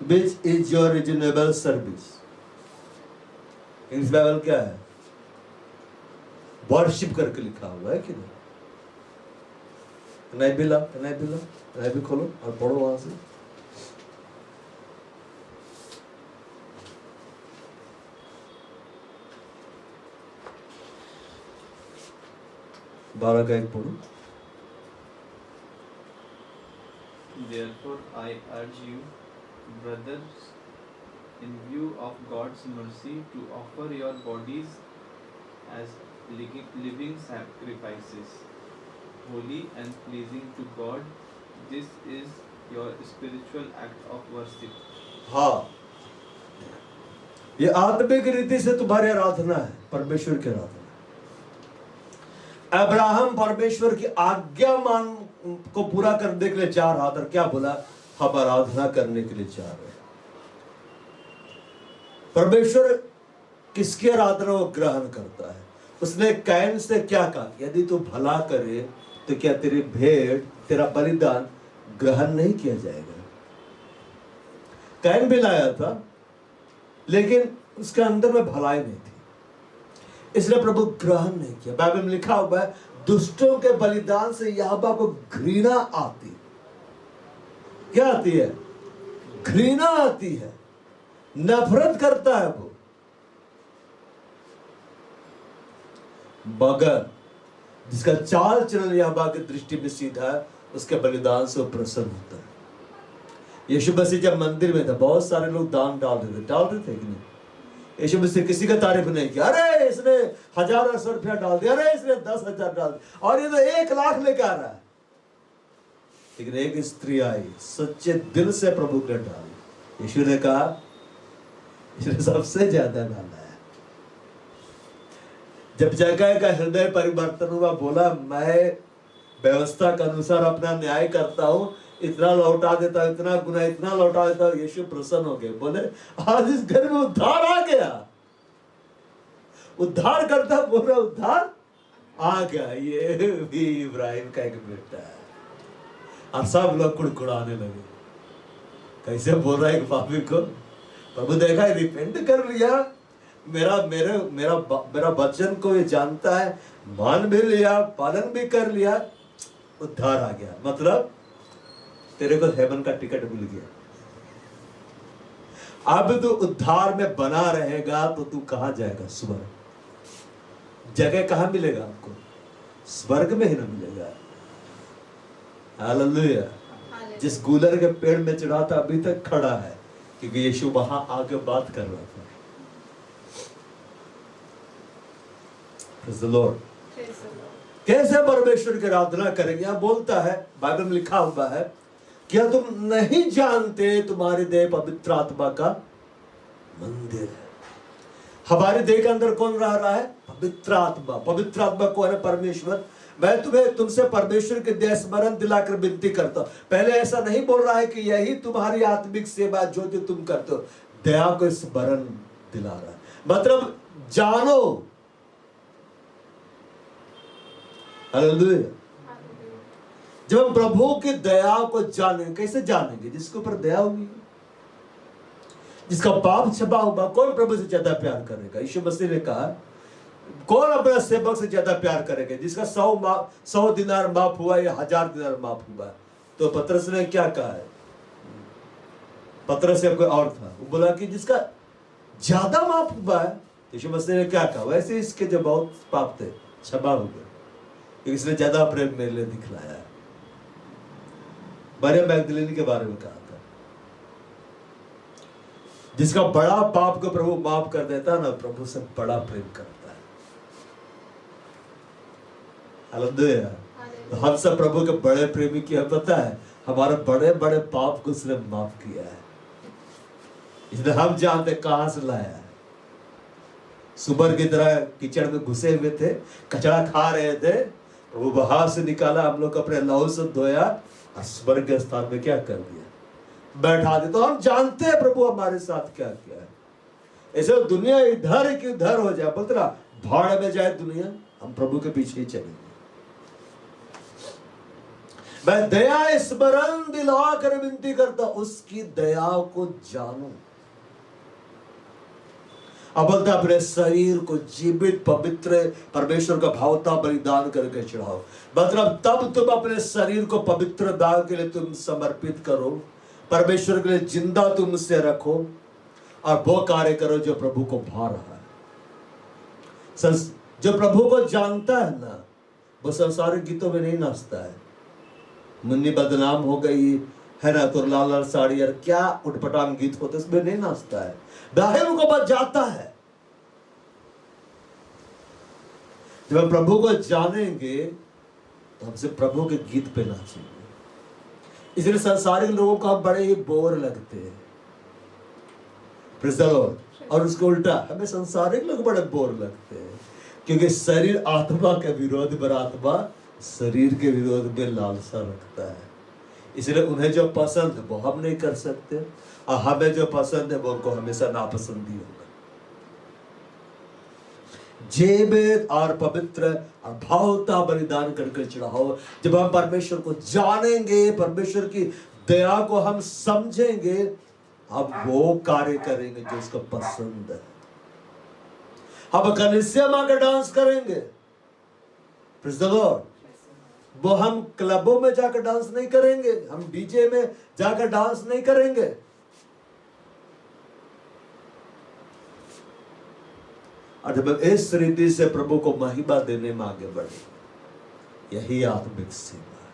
which is your reasonable service. English Bible क्या है? वर्शिप करके लिखा हुआ है कि नहीं? नहीं भी खोलो और पढ़ो वहां से। बारह का एक पढ़ो। Therefore I urge you, brothers, in view of God's mercy, to offer your bodies as living sacrifices, holy and pleasing to God. This is your spiritual act of worship. हाँ, ये आत्मिक रीति से तुम्हारी आराधना है, परमेश्वर की आराधना। अब्राहम परमेश्वर की आज्ञा मान को पूरा करने के लिए चाह रहा था। क्या बोला? हम आराधना करने के लिए चाह रहे हैं। परमेश्वर किसकी आराधना वो ग्रहण करता है? उसने कैन से क्या कहा? यदि तू भला करे तो क्या तेरी भेंट, तेरा बलिदान ग्रहण नहीं किया जाएगा? कैन भी लाया था, लेकिन उसके अंदर में भलाई नहीं थी, इसलिए प्रभु ग्रहण नहीं किया। बाइबल में लिखा हुआ है दुष्टों के बलिदान से यहोवा को घृणा आती। क्या आती है? घृणा आती है, नफरत करता है वो। मगर जिसका चाल चलन यहोवा की दृष्टि में सीधा है, उसके बलिदान से वो प्रसन्न होता है। यीशु मसीह जब मंदिर में था, बहुत सारे लोग दान डाल रहे थे कि नहीं? यीशु मसीह किसी का तारीफ नहीं किया, अरे इसने 1000 रुपया डाल दिया, अरे इसने 10,000 डाल दिया, और ये तो 1 लाख लेकर आ रहा है। लेकिन एक स्त्री आई, सच्चे दिल से प्रभु के डाली। यीशु ने कहा इसने सबसे ज्यादा डाला है। जब जगह का हृदय परिवर्तन हुआ, बोला मैं व्यवस्था के अनुसार अपना न्याय करता हूं, इतना लौटा देता हूं, इतना गुना इतना लौटा देता हूं। यीशु प्रसन्न हो गए, बोले आज इस घर में उद्धार आ गया। उद्धार करता, बोल रहा उद्धार आ गया। ये भी इब्राहिम का एक बेटा है। और सब लोग कुड़कुड़ाने लगे, कैसे बोल रहा है एक पापी को? प्रभु देखा, रिपेंट कर लिया, मेरा वचन को ये जानता है, मान भी लिया, पालन भी कर लिया, उद्धार आ गया। मतलब तेरे को हेवन का टिकट मिल गया। अब तू उद्धार में बना रहेगा तो तू कहां जाएगा? स्वर्ग। जगह कहां मिलेगा आपको? स्वर्ग में ही ना मिलेगा। हालेलुया। जिस गुलर के पेड़ में चढ़ा था अभी तक खड़ा है, क्योंकि यीशु वहां आके बात कर रहा था। Praise the Lord। कैसे परमेश्वर की आराधना करेंगे? यहां बोलता है, बाइबल में लिखा हुआ है, क्या तुम नहीं जानते तुम्हारी देह पवित्र आत्मा का मंदिर है? हमारे देह के अंदर कौन रह रहा है? पवित्र आत्मा। पवित्र आत्मा कौन है? परमेश्वर। मैं तुमसे परमेश्वर के दया स्मरण दिलाकर विनती करता हूं। पहले ऐसा नहीं बोल रहा है कि यही तुम्हारी आत्मिक सेवा जो तुम करते हो, दया को स्मरण दिला रहा है। मतलब जानो। हालेलुया। जब हम प्रभु की दया को जानेंगे, कैसे जानेंगे? जिसके ऊपर दया होगी, जिसका पाप छपा होगा। कौन प्रभु से ज्यादा प्यार करेगा? यीशु मसीह ने कहा, कौन अपने सेवक से ज्यादा प्यार करेगा? जिसका 100 दिनार माफ हुआ या 1000 दिनार माफ हुआ। तो पतरस ने क्या कहा है? पतरस से कोई और था, वो बोला कि जिसका ज्यादा माफ हुआ है। यीशु मसीह ने क्या कहा? वैसे इसके जो बहुत पाप थे क्षमा हो गए, इसने ज्यादा प्रेम मेरे लिए दिखलाया है। मरियम मैगदलीनी के बारे में कहा था, जिसका बड़ा पाप को प्रभु माफ कर देता ना, प्रभु से बड़ा प्रेम करता है। हालेलुया। तो हम सब प्रभु के बड़े प्रेमी की है, पता है? हमारे बड़े बड़े पाप को उसने माफ किया है। इसलिए हम जानते कहां से लाया है। सुबर की तरह कीचड़ में घुसे हुए थे, कचरा खा रहे थे, वो बाहर से निकाला, हम लोग अपने लहू से धोया और स्वर्ग के स्थान में क्या कर दिया? बैठा दे। तो हम जानते हैं प्रभु हमारे साथ क्या किया है। ऐसे दुनिया इधर की उधर हो जाए, बोलते ना भाड़ में जाए दुनिया, हम प्रभु के पीछे ही चलेंगे। मैं दया स्मरण दिला कर विनती करता, उसकी दया को जानो। अब बोलता अपने शरीर को जीवित पवित्र परमेश्वर का भावता बलिदान करके चढ़ाओ। मतलब तब तुम अपने शरीर को पवित्र दान के लिए तुम समर्पित करो, परमेश्वर के लिए जिंदा तुम उससे रखो और वो कार्य करो जो प्रभु को भा रहा है। जो प्रभु को जानता है ना, वो संसारिक गीतों में नहीं नाचता है। मुन्नी बदनाम हो गई है ना, तो लाल लाल साड़ी और क्या उठपटांग गीत होते, उसमें नहीं नाचता है। बाहर को बच जाता है। जब हम प्रभु को जानेंगे तो हमसे प्रभु के गीत पे नाचेंगे। इसलिए संसारिक लोगों को हम बड़े ही बोर लगते हैं, और उसको उल्टा हमें संसारिक लोग बड़े बोर लगते हैं, क्योंकि शरीर आत्मा के विरोध पर आत्मा शरीर के विरोध में लालसा रखता है। इसलिए उन्हें जो पसंद है वो हम नहीं कर सकते, और हमें जो पसंद है वो उनको हमेशा नापसंद ही होगा। जीवित और पवित्र और भावता बलिदान करके चढ़ाओ। जब हम परमेश्वर को जानेंगे, परमेश्वर की दया को हम समझेंगे, अब वो कार्य करेंगे जो उसको पसंद है। हम कलीसिया में आकर डांस करेंगे, प्रेज़ द लॉर्ड। वो हम क्लबों में जाकर डांस नहीं करेंगे, हम डीजे में जाकर डांस नहीं करेंगे। और जब इस रीति से प्रभु को महिमा देने में आगे बढ़े, यही आत्मिक सेवा है।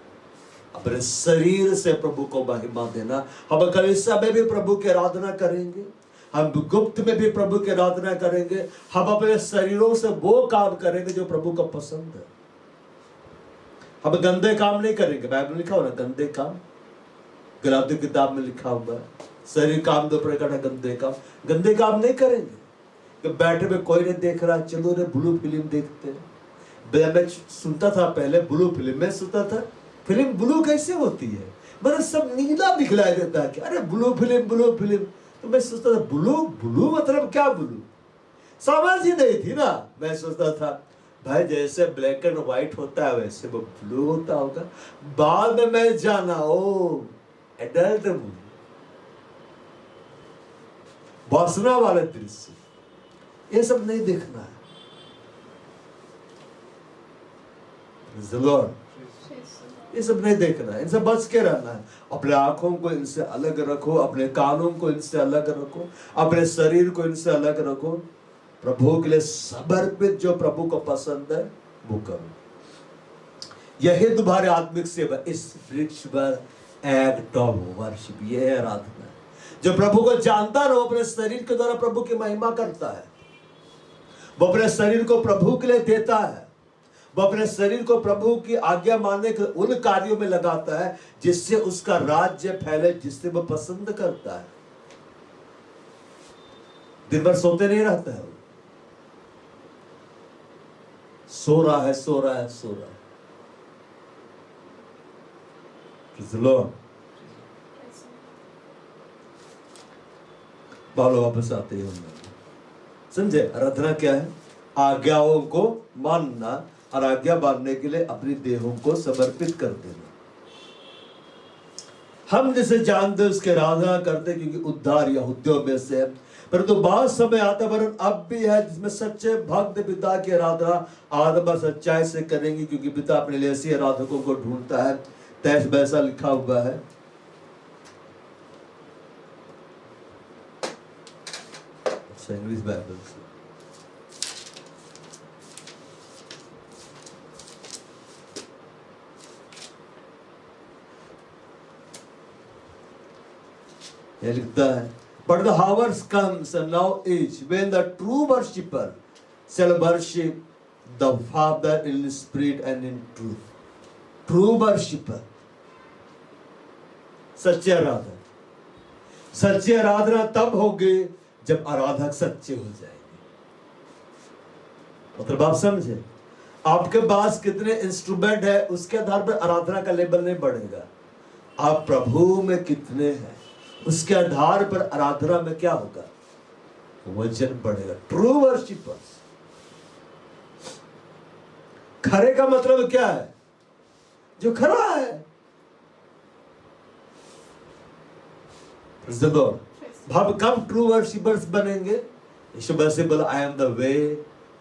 अपने शरीर से प्रभु को महिमा देना। हम कलीसिया में भी प्रभु की आराधना करेंगे, हम गुप्त में भी प्रभु की आराधना करेंगे। हम अपने शरीरों से वो काम करेंगे जो प्रभु को पसंद है। हम गंदे काम नहीं करेंगे। बाइबल में लिखा हो ना, गंदे काम, गलाती किताब में लिखा हुआ है, शरीर काम दो प्रकार है गंदे काम। गंदे काम नहीं करेंगे कि बैठे में कोई नहीं देख रहा, चलो रे ब्लू फिल्म देखते हैं। मैं सुनता था पहले, ब्लू फिल्म में सुनता था, फिल्म ब्लू कैसे होती है, मतलब सब नीला दिखलाई देता है कि अरे ब्लू फिल्म ब्लू फिल्म। तो मैं सोचता था ब्लू ब्लू मतलब क्या? ब्लू समझ ही नहीं थी ना। मैं सोचता था भाई जैसे ब्लैक एंड व्हाइट होता है वैसे वो ब्लू होता होगा। बाद में मैं जाना, ओ एडल्ट मूवी, वासना वाले दृश्य, ये सब नहीं देखना है। ये सब नहीं देखना है, इनसे बच के रहना है। अपने आंखों को इनसे अलग रखो, अपने कानों को इनसे अलग रखो, अपने शरीर को इनसे अलग रखो। प्रभु के लिए समर्पित जो प्रभु को पसंद है वो करो। यही तुम्हारे आत्मिक सेवा, इस वृक्ष पर एक्ट ऑफ वर्शिप, ये है आराधना। जो प्रभु को जानता है वो अपने शरीर के द्वारा प्रभु की महिमा करता है। वो अपने शरीर को प्रभु के लिए देता है। वो अपने शरीर को प्रभु की आज्ञा मानने के उन कार्यों में लगाता है जिससे उसका राज्य फैले, जिससे वो पसंद करता है। दिन भर सोते नहीं रहता है, सो रहा है, सो रहा है, सो रहा है। Praise the Lord। बालो वापस आते ही होंगे। समझे आराधना क्या है? आज्ञाओं को मानना और आज्ञा मानने के लिए अपनी देहों को समर्पित कर देना। हम जिसे जानते उसके आराधना करते क्योंकि उद्धार यहूदियों में से है, परंतु बहुत समय आता वरन अब भी है जिसमें सच्चे भक्त पिता की आराधना आत्मा सच्चाई से करेंगे, क्योंकि पिता अपने लिए ऐसे आराधकों को ढूंढता है। तैस वैसा लिखा हुआ है। इंग्लिश बाइबल से यह लिखता है, but the hours comes and now is when the true worshipper shall worship the Father in spirit and in truth। True worshipper, सच्चे आराधक। सच्ची आराधना तब होगी जब आराधक सच्चे हो जाएंगे। मतलब आप समझे, आपके पास कितने इंस्ट्रूमेंट है उसके आधार पर आराधना का लेवल नहीं बढ़ेगा। आप प्रभु में कितने हैं उसके आधार पर आराधना में क्या होगा, वजन बढ़ेगा। ट्रू वर्शिपर्स, खरे का मतलब क्या है? जो खरा है। भाव कब ट्रू वर्शिपर्स बनेंगे? यीशु मसीह बोला, I am the way,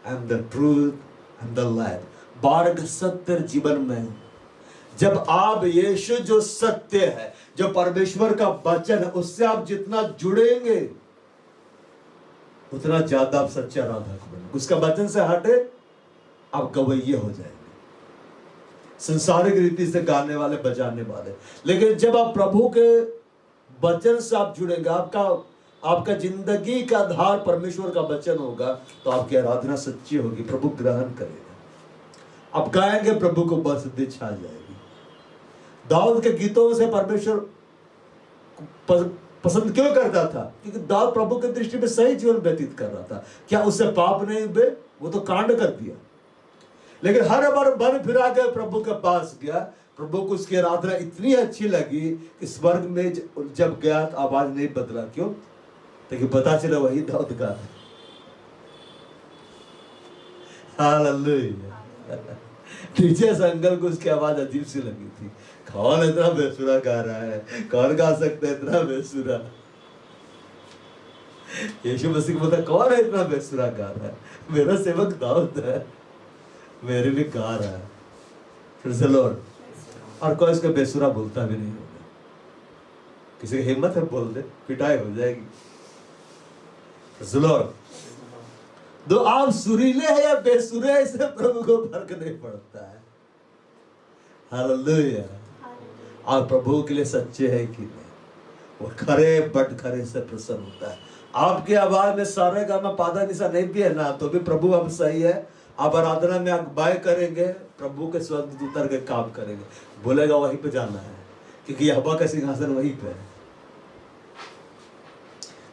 I am the truth, I am the life. मार्ग सत्य जीवन में जब आप यीशु जो सत्य है, जो परमेश्वर का वचन है, उससे आप जितना जुड़ेंगे उतना ज्यादा आप सच्चे आराधक बनेंगे। उसका वचन से हटे आप गवैये हो जाएंगे, संसारिक रीति से गाने वाले, बजाने वाले। लेकिन जब आप प्रभु के वचन से आप जुड़ेंगे, आपका जिंदगी का आधार परमेश्वर का वचन होगा, तो आपकी आराधना सच्ची होगी, प्रभु ग्रहण करेगा। आप गाएंगे, प्रभु को बसुद्धि छा जाएगी। दाऊद के गीतों से परमेश्वर पसंद क्यों करता था? क्योंकि दाऊद प्रभु की दृष्टि में सही जीवन व्यतीत कर रहा था। क्या उससे पाप नहीं हुए? वो तो कांड कर दिया। लेकिन हर बार बन फिरा के प्रभु के पास गया। प्रभु को उसकी आराधना इतनी अच्छी लगी कि स्वर्ग में जब गया तो आवाज नहीं बदला। क्यों? ताकि पता चला वही दाऊद का है। हालेलुया। नीचे से अंकल को उसकी आवाज अजीब सी लगी थी। कौन इतना बेसुरा गा रहा है? कौन गा सकता है इतना बेसुरा? यीशु मसीह को बोलता, कौन है इतना बेसुरा गा रहा है? मेरा सेवक दाऊद है, मेरे लिए गा रहा है। फिर से लॉर्ड, और कोई इसको बेसुरा बोलता भी नहीं होगा। किसी की हिम्मत है बोल दे, पिटाई हो जाएगी। लॉर्ड, दो आप सुरीले हैं या बेसुरे हैं, इससे प्रभु को फर्क नहीं पड़ता है। हालेलुया। आप प्रभु के लिए सच्चे हैं कि नहीं? वो खरे बट खरे से प्रसन्न होता है। आपकी आवाज में सारे का में पादा निशा नहीं भी है ना, तो भी प्रभु अब सही है। आप आराधना में अगुवाई करेंगे, प्रभु के स्वर्ग उतर के काम करेंगे। बोलेगा वहीं पे जाना है, क्योंकि यहोवा का सिंहासन वहीं पे है।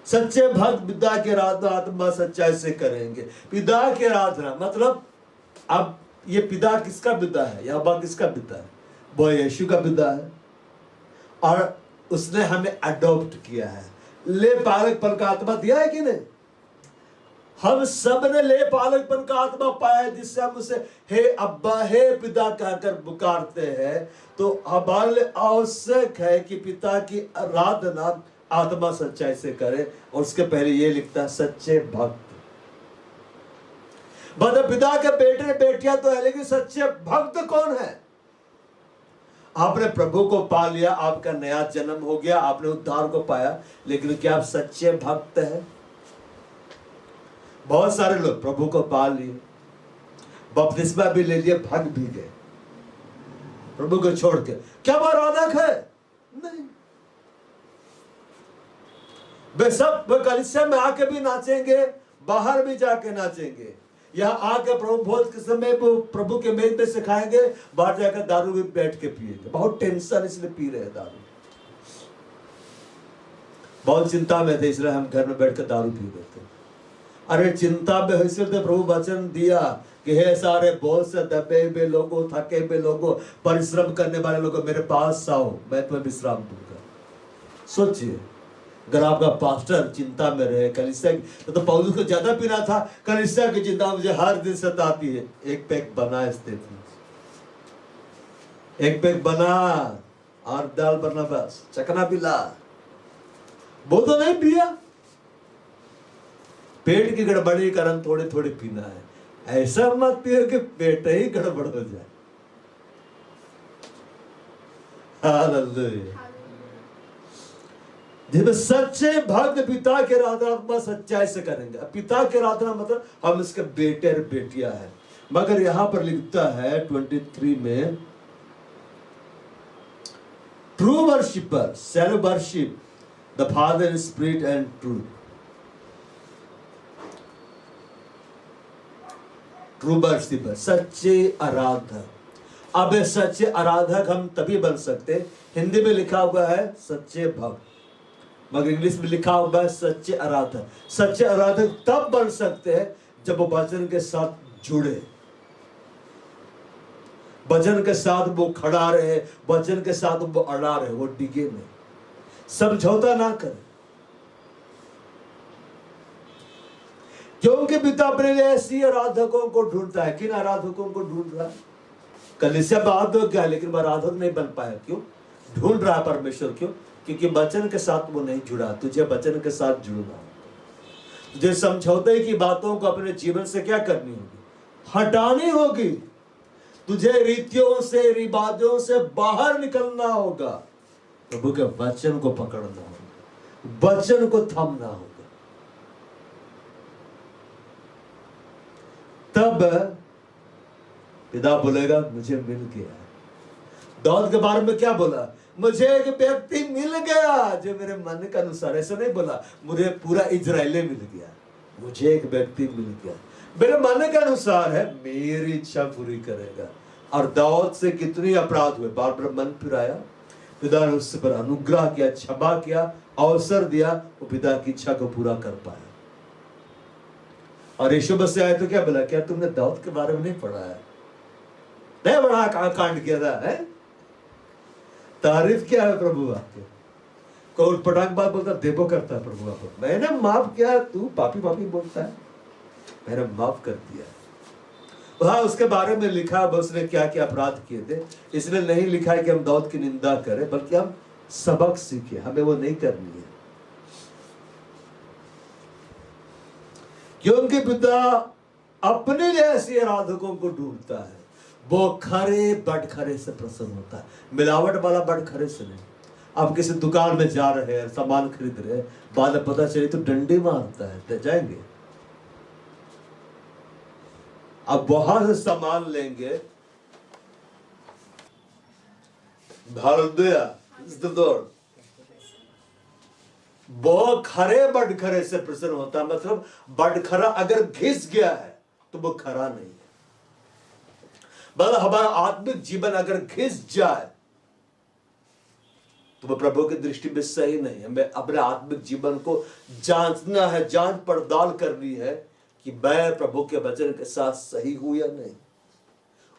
सच्चे भक्त पिता की आराधना आत्मा सच्चाई से करेंगे। पिता की आराधना मतलब, अब ये पिता किसका पिता है? यहोवा किसका पिता है? वो यीशु का पिता है, और उसने हमें अडॉप्ट किया है। ले पालकपन का आत्मा दिया है कि नहीं? हम सब ने ले पालकपन का आत्मा पाया है, जिससे हम उसे हे अब्बा, हे पिता कहकर पुकारते हैं। तो हमारे लिए आवश्यक है कि पिता की आराधना आत्मा सच्चाई से करे। और उसके पहले ये लिखता है सच्चे भक्त। मतलब पिता के बेटे बेटियां तो है, लेकिन सच्चे भक्त कौन है? आपने प्रभु को पा लिया, आपका नया जन्म हो गया, आपने उद्धार को पाया, लेकिन क्या आप सच्चे भक्त हैं? बहुत सारे लोग प्रभु को पा लिए, बपतिस्मा भी ले लिए, भाग भी गए प्रभु को छोड़ के। क्या वो आराधक है? नहीं। वे सब कलीसिया में आके भी नाचेंगे, बाहर भी जाके नाचेंगे, यहाँ आके प्रभु भोज के समय वो प्रभु के मेज में सिखाएंगे, बाहर जाकर दारू भी बैठ के पिएंगे। बहुत टेंशन इसलिए पी रहे हैं दारू, बहुत चिंता में थे इसलिए हम घर में बैठ कर दारू पी रहे थे। अरे चिंता में इसलिए तो प्रभु वचन दिया कि हे सारे बहुत से दबे हुए लोगों, थके हुए लोगों, परिश्रम करने वाले लोगों, मेरे पास आओ, मैं तुम्हें विश्राम दूंगा। सोचिए, अगर आपका पास्टर चिंता में रहे, कलीसिया तो पौलुस को ज्यादा पीना था, कलीसिया की चिंता मुझे हर दिन सताती है, एक पैक बना स्टेफन, एक पैक बना और दाल बना, बस चकना पिला, वो तो नहीं पिया। पेट की गड़बड़ी के कारण थोड़े थोड़े पीना है, ऐसा मत पियो कि पेट ही गड़बड़ हो जाए। हालेलुया। जब सच्चे भक्त पिता के आराधना सच्चाई से करेंगे, पिता के आराधना मतलब हम इसके बेटे और बेटियां हैं। मगर यहां पर लिखता है 23 में, true worshipper shall worship the Father in spirit and truth. True worshipper, सच्चे आराधक। अब सच्चे आराधक हम तभी बन सकते, हिंदी में लिखा हुआ है सच्चे भक्त, मगर इंग्लिश में लिखा हुआ है सच्चे आराधक। सच्चे आराधक तब बन सकते हैं जब वो वचन के साथ जुड़े, वचन के साथ वो खड़ा रहे, वचन के साथ वो अड़ा रहे, वो डिगे में समझौता ना करे। क्योंकि पिता अपने लिए ऐसी आराधकों को ढूंढता है। किन आराधकों को ढूंढ रहा है? कलीसिया आराधक क्या है, लेकिन वह आराधक नहीं बन पाया। क्यों ढूंढ रहा है परमेश्वर? क्यों? क्योंकि वचन के साथ वो नहीं जुड़ा। तुझे वचन के साथ जुड़ना, तुझे समझौते की बातों को अपने जीवन से क्या करनी होगी? हटानी होगी। तुझे रीतियों से, रिवाजों से बाहर निकलना होगा, प्रभु के वचन को पकड़ना होगा, वचन को थामना होगा। तब पिता बोलेगा मुझे मिल गया। दाऊद के बारे में क्या बोला? मुझे एक व्यक्ति मिल गया जो मेरे मन के अनुसार, ऐसा नहीं बोला मुझे पूरा इजराइल मिल गया, मुझे एक व्यक्ति मिल गया मेरे मन के अनुसार है, मेरी इच्छा पूरी करेगा। और दाऊद से कितनी अपराध हुए, बार बार मन फिराया, पिता ने उससे पर अनुग्रह किया, क्षमा किया, अवसर दिया, वो पिता की इच्छा को पूरा कर पाया। और यीशु मसीह आए तो क्या बोला? क्या तुमने दाऊद के बारे में नहीं पढ़ा है? नहीं पढ़ा? कहां कांड किया था है? तारीफ क्या है प्रभु आपके? कोई पटाख बात बोलता देखो करता है प्रभु आपको, मैंने माफ किया, तू पापी पापी बोलता है, मैंने माफ कर दिया। वहां उसके बारे में लिखा है उसने क्या क्या अपराध किए थे। इसलिए नहीं लिखा है कि हम दाऊद की निंदा करें, बल्कि हम सबक सीखे, हमें वो नहीं करनी है। क्योंकि पिता अपने लिए ऐसे आराधकों को ढूंढता है, वो खरे बटखरे से प्रसन्न होता है, मिलावट वाला बटखरे से नहीं। आप किसी दुकान में जा रहे हैं, सामान खरीद रहे हैं, बाद में पता चले तो डंडी मारता है, तो जाएंगे? अब वहां से सामान लेंगे, वो खरे बटखरे से प्रसन्न होता है। मतलब बटखरा अगर घिस गया है तो वो खरा नहीं है। मतलब हमारा आत्मिक जीवन अगर घिस जाए तो वो प्रभु की दृष्टि में सही नहीं है। हमें अपने आत्मिक जीवन को जांचना है, जांच पड़ताल करनी है कि मैं प्रभु के वचन के साथ सही हूं या नहीं।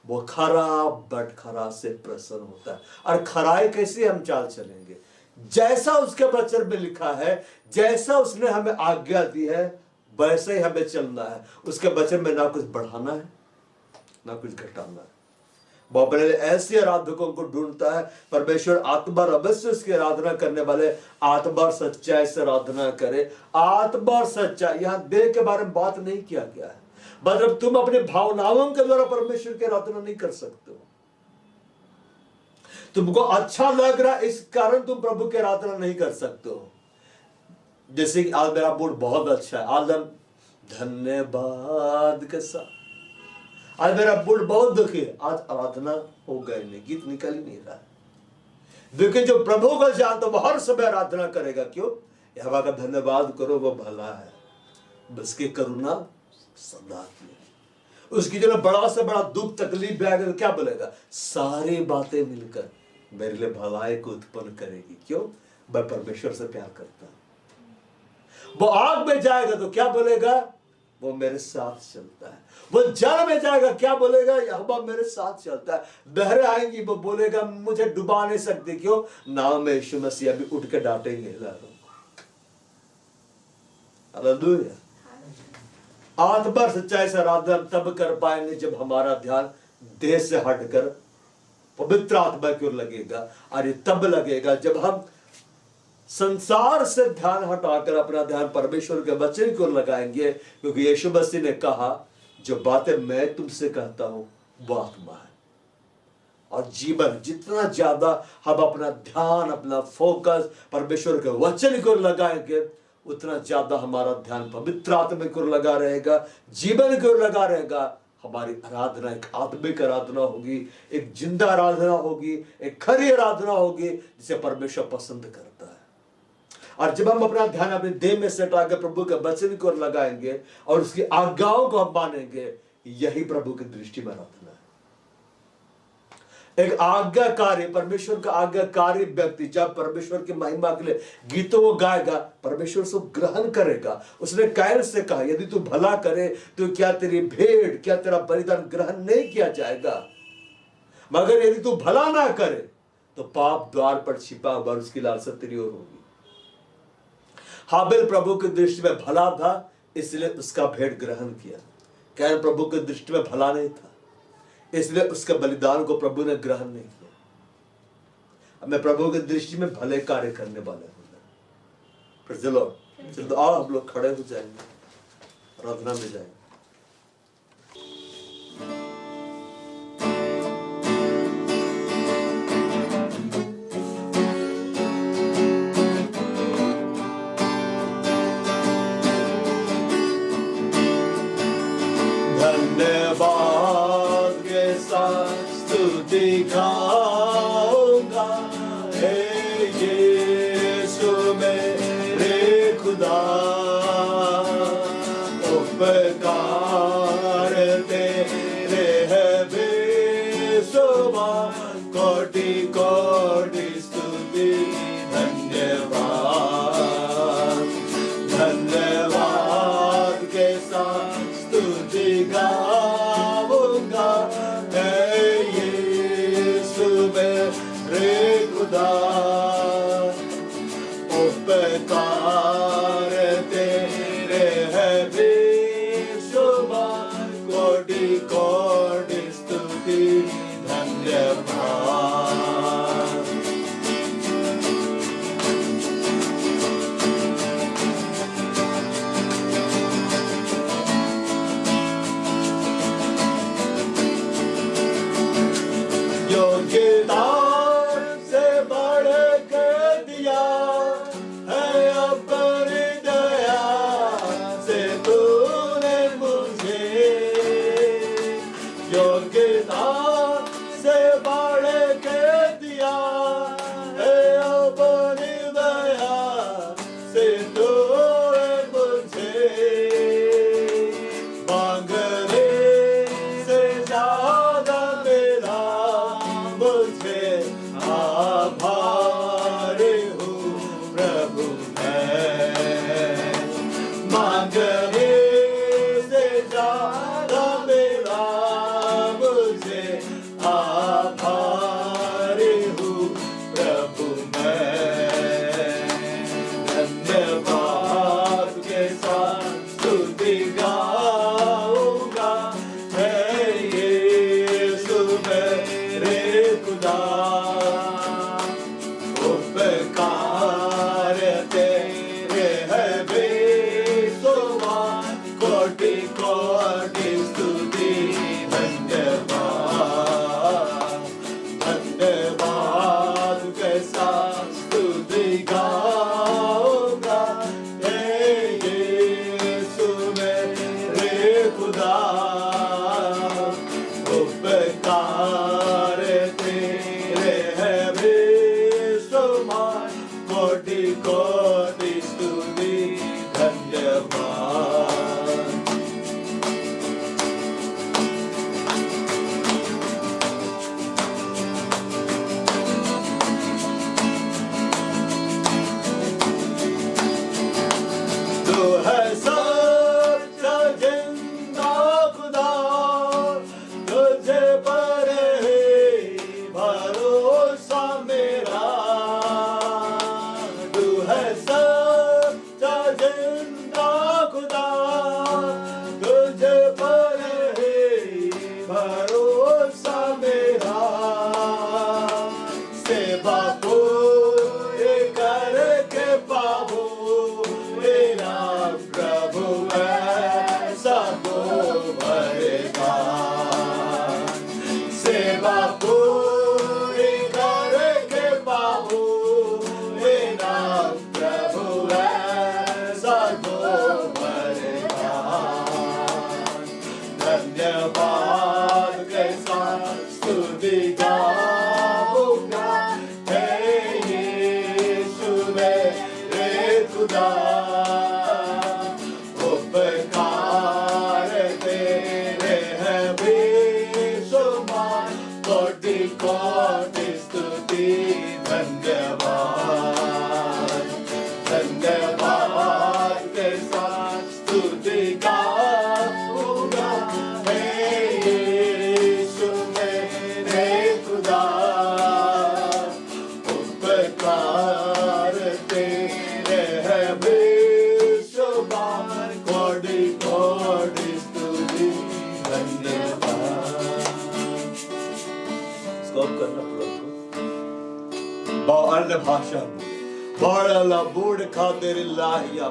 वो खरा बटखरा से प्रसन्न होता है। और खराई कैसे हम चाल चलेंगे? जैसा उसके वचन में लिखा है, जैसा उसने हमें आज्ञा दी है, वैसे ही हमें चलना है। उसके वचन में ना कुछ बढ़ाना है ना कुछ घटाना है। वो अपने ऐसे आराधकों को ढूंढता है। परमेश्वर आत्मा अवश्य उसकी आराधना करने वाले आत्मा और सच्चाई से आराधना करे। आत्मा और सच्चाई, यहां देह के बारे में बात नहीं किया गया है। मतलब तुम अपने भावनाओं के द्वारा परमेश्वर की आराधना नहीं कर सकते हो। तुमको अच्छा लग रहा है इस कारण तुम प्रभु की आराधना नहीं कर सकते हो। जैसे कि आज मेरा मूड बहुत अच्छा है, आज हम धन्यवाद के साथ, आज मेरा मूड बहुत दुखी है, आज आराधना हो गई नहीं, गीत निकल ही नहीं रहा है। लेकिन जो प्रभु को जानता वो हर समय आराधना करेगा। क्यों? यहोवा का धन्यवाद करो, वो भला है, उसकी करुणा सदा की है। उसकी जो बड़ा से बड़ा दुख तकलीफ भी आएगा तो क्या बोलेगा? सारी बातें मिलकर मेरे लिए भलाई को उत्पन्न करेगी। क्यों? मैं परमेश्वर से प्यार करता हूं। वो आग में जाएगा तो क्या बोलेगा? वो मेरे साथ चलता है। वो जल में जाएगा, क्या बोलेगा? यहोवा मेरे साथ चलता है। लहरें आएंगी, वो बोलेगा मुझे डुबा नहीं सकती। क्यों? नाम में यीशु मसीह अभी उठ के डांटेंगे लहरों को। हालेलुया। आत्मा सच्चाई से आराधना तब कर पाएंगे जब हमारा ध्यान देह से हटकर पवित्र आत्मा की ओर लगेगा। और ये तब लगेगा जब हम संसार से ध्यान हटाकर अपना ध्यान परमेश्वर के वचन की ओर लगाएंगे। क्योंकि यीशु मसीह ने कहा जो बातें मैं तुमसे कहता हूं वो आत्मा है और जीवन। जितना ज्यादा हम अपना ध्यान, अपना फोकस परमेश्वर के वचन की ओर लगाएंगे, उतना ज्यादा हमारा ध्यान पवित्र आत्मा की ओर लगा रहेगा, जीवन की ओर लगा रहेगा। हमारी आराधना एक आत्मिक आराधना होगी, एक जिंदा आराधना होगी, एक खरी आराधना होगी जिसे परमेश्वर पसंद करता है। और जब हम अपना ध्यान अपने देह में से हटाकर प्रभु के वचन की ओर लगाएंगे और उसकी आज्ञाओं को हम मानेंगे, यही प्रभु की दृष्टि में आराधना है। एक आज्ञाकारी, परमेश्वर का आज्ञाकारी व्यक्ति जब परमेश्वर की महिमा के लिए गीतों को गाएगा, परमेश्वर से ग्रहण करेगा। उसने कैन से कहा यदि तू भला करे तो क्या तेरी भेंट, क्या तेरा बलिदान ग्रहण नहीं किया जाएगा? मगर यदि तू भला ना करे तो पाप द्वार पर छिपा हुआ उसकी लालसा तेरी ओर होगी। हाबिल प्रभु की दृष्टि में भला था, इसलिए उसका भेंट ग्रहण किया। कैन प्रभु की दृष्टि में भला नहीं था, इसलिए उसके बलिदान को प्रभु ने ग्रहण नहीं किया। हमें प्रभु की दृष्टि में भले कार्य करने वाले होना। Praise the Lord. चलो आओ हम लोग खड़े हो जाएंगे, आराधना में जाएंगे। धन्यवाद के साथ स्तुति गाऊंगा, हे यीशु मेरे खुदा। उपकार तेरे है बेशुमार, कोटि कोटि स्तुति धन्यवाद। धन्यवाद के साथ स्तुति गाऊंगा, हे यीशु मेरे खुदा। उपकार तेरे है बेशुमार, कोटि कोटि स्तुति धन्यवाद। योग्यता से बढ़ के दिया है अपनी दया से तूने मुझे। योग्यता से बढ़ के दिया है अपनी दया से तूने मुझे। मांगने से ज्यादा मेरा मुझे आभारी हूँ प्रभु मैं। मांगने से ज्यादा मेरा मुझे आभारी हूँ प्रभु मैं। धन्यवाद के साथ स्तुति गाऊंगा, हे यीशु मेरे खुदा। उपकार तेरे है बेशुमार, कोटि कोटि स्तुति धन्यवाद। धन्यवाद के साथ स्तुति गाऊंगा, खुदा, उपकार तेरे हैं बेशुमार, कोटि कोटि स्तुति धन्यवाद, धन्यवाद के साथ स्तुति गाऊंगा, हे यीशु मेरे खुदा, उपकार तेरे हैं बेशुमार, कोटि कोटि स्तुति धन्यवाद। स्टॉप करना पड़ेगा। अन्य भाषा बाळला बूड खादिरिल्लाहिया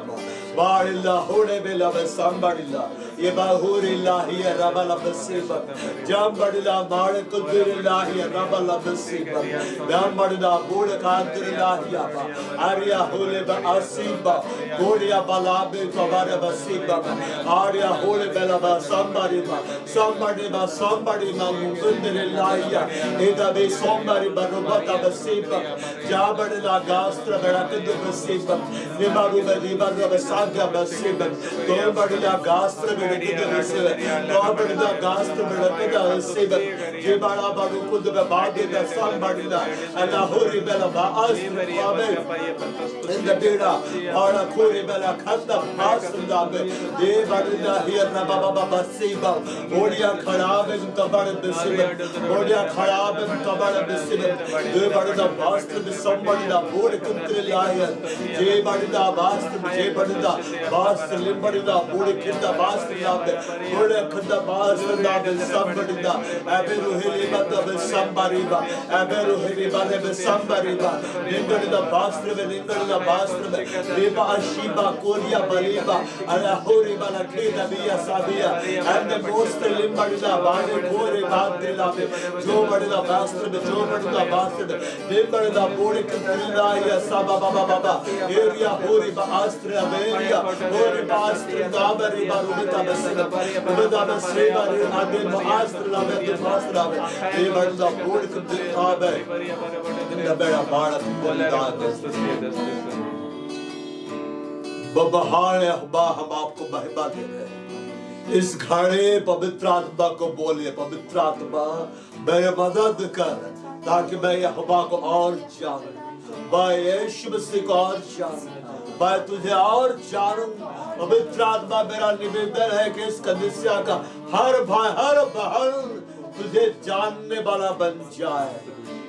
बाळला होडे बेला संबडिला ये बाहुरिल्लाहिया रबला बसीबा जंबडिला माळ कुदिरिल्लाहिया रबला बसीबा जंबडिला बूड खादिरिल्लाहिया आरिया होले बा असीबा गोडिया बलाबे कबारे बसीबा आरिया होले बेला बा संबडिला संबडिला कुदिरिल्लाहिया एदा बे संबडी बरुबता बसीबा जाबडिला गास्त्र बेड़कद बसीबा निबारु बेदीबारु बेसाग्या बसीबा तोबडिला गास्त्र बेड़कद बसीबा तोबडिला गास्त्र बेड़कद बसीबा जेबाला बारु कुद बे बादे दा संबडिला अलाहुरी बेला बाअस्त्र बाबे इन द बेड़ा और खोरी बेला खत्ता फासदा बे देबडिला हियर ना बाबा बसीबा ओडिया खराब इन तबड़ बसीबा ओडिया खराब इन तबड़ बसीबा देबडिला वास्त्र बे संबडिला बोड़ कुत्रिलाया जे बडिदा वास्त्र लिंबडिदा बोड़ किंदा वास्त्र लाबे बोड़ खंदा वास्त्र लाबे संबडिदा अबेरु हेली बदा बे संबरिबा अबेरु हेली बदा बे संबरिबा लिंगडिदा वास्त्र बे देबा अशीबा कोरिया बलीबा अला होरी बला खेदा बिया साबिया एंड मोस्ट लिंबडिदा बाडे कोरे बाद्रे लाबे जो बडिदा वास्त्र लिंबडिदा बोड़ कुत्रिलाया साबा बाबा एरिया होरी बास्त्र अबेरिया होरी बास्त्र दाबरी बारुबता बसेबा रे आदे बास्त्र लाबे बास्त्र लाबे ये बड़ा बोड़ कुत्रिलाबे बेड़ा बाड़ा बबहार अहबा हम आपको बहबा दे रहे हैं इस घड़े पवित्र आत्मा को बोलिए पवित्र आत्मा मेरे मदद कर ताकि मैं यहोवा को और जानूं मैं यीशु मसीह को और जानूं मैं तुझे और जानूं पवित्र आत्मा मेरा निवेदन है कि इस कलीसिया का हर भाई हर बहन तुझे जानने वाला बन जाए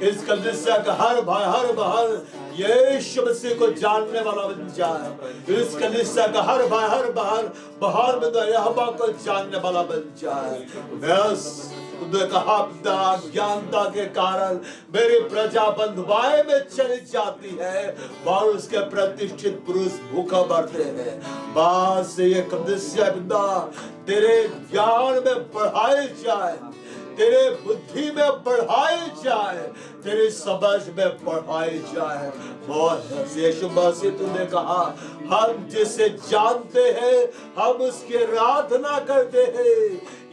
इस कलीसिया का हर भाई हर बहन यीशु मसीह को जानने वाला बन जाए इस कलीसिया का हर भाई हर बहन में तो यहोवा को जानने वाला बन जाए बस तुमने कहा ज्ञानता के कारण मेरी प्रजा बंधुआई में चली जाती है और उसके प्रतिष्ठित पुरुष भूखा मरते हैं बस ये कलीसिया तेरे ज्ञान में बढ़ाई जाए तेरे बुद्धि में बढ़ाई जाए तेरी समझ में बढ़ाई जाए बहुत यीशु मसीह तुमने कहा हम जिसे जानते हैं हम उसकी आराधना करते हैं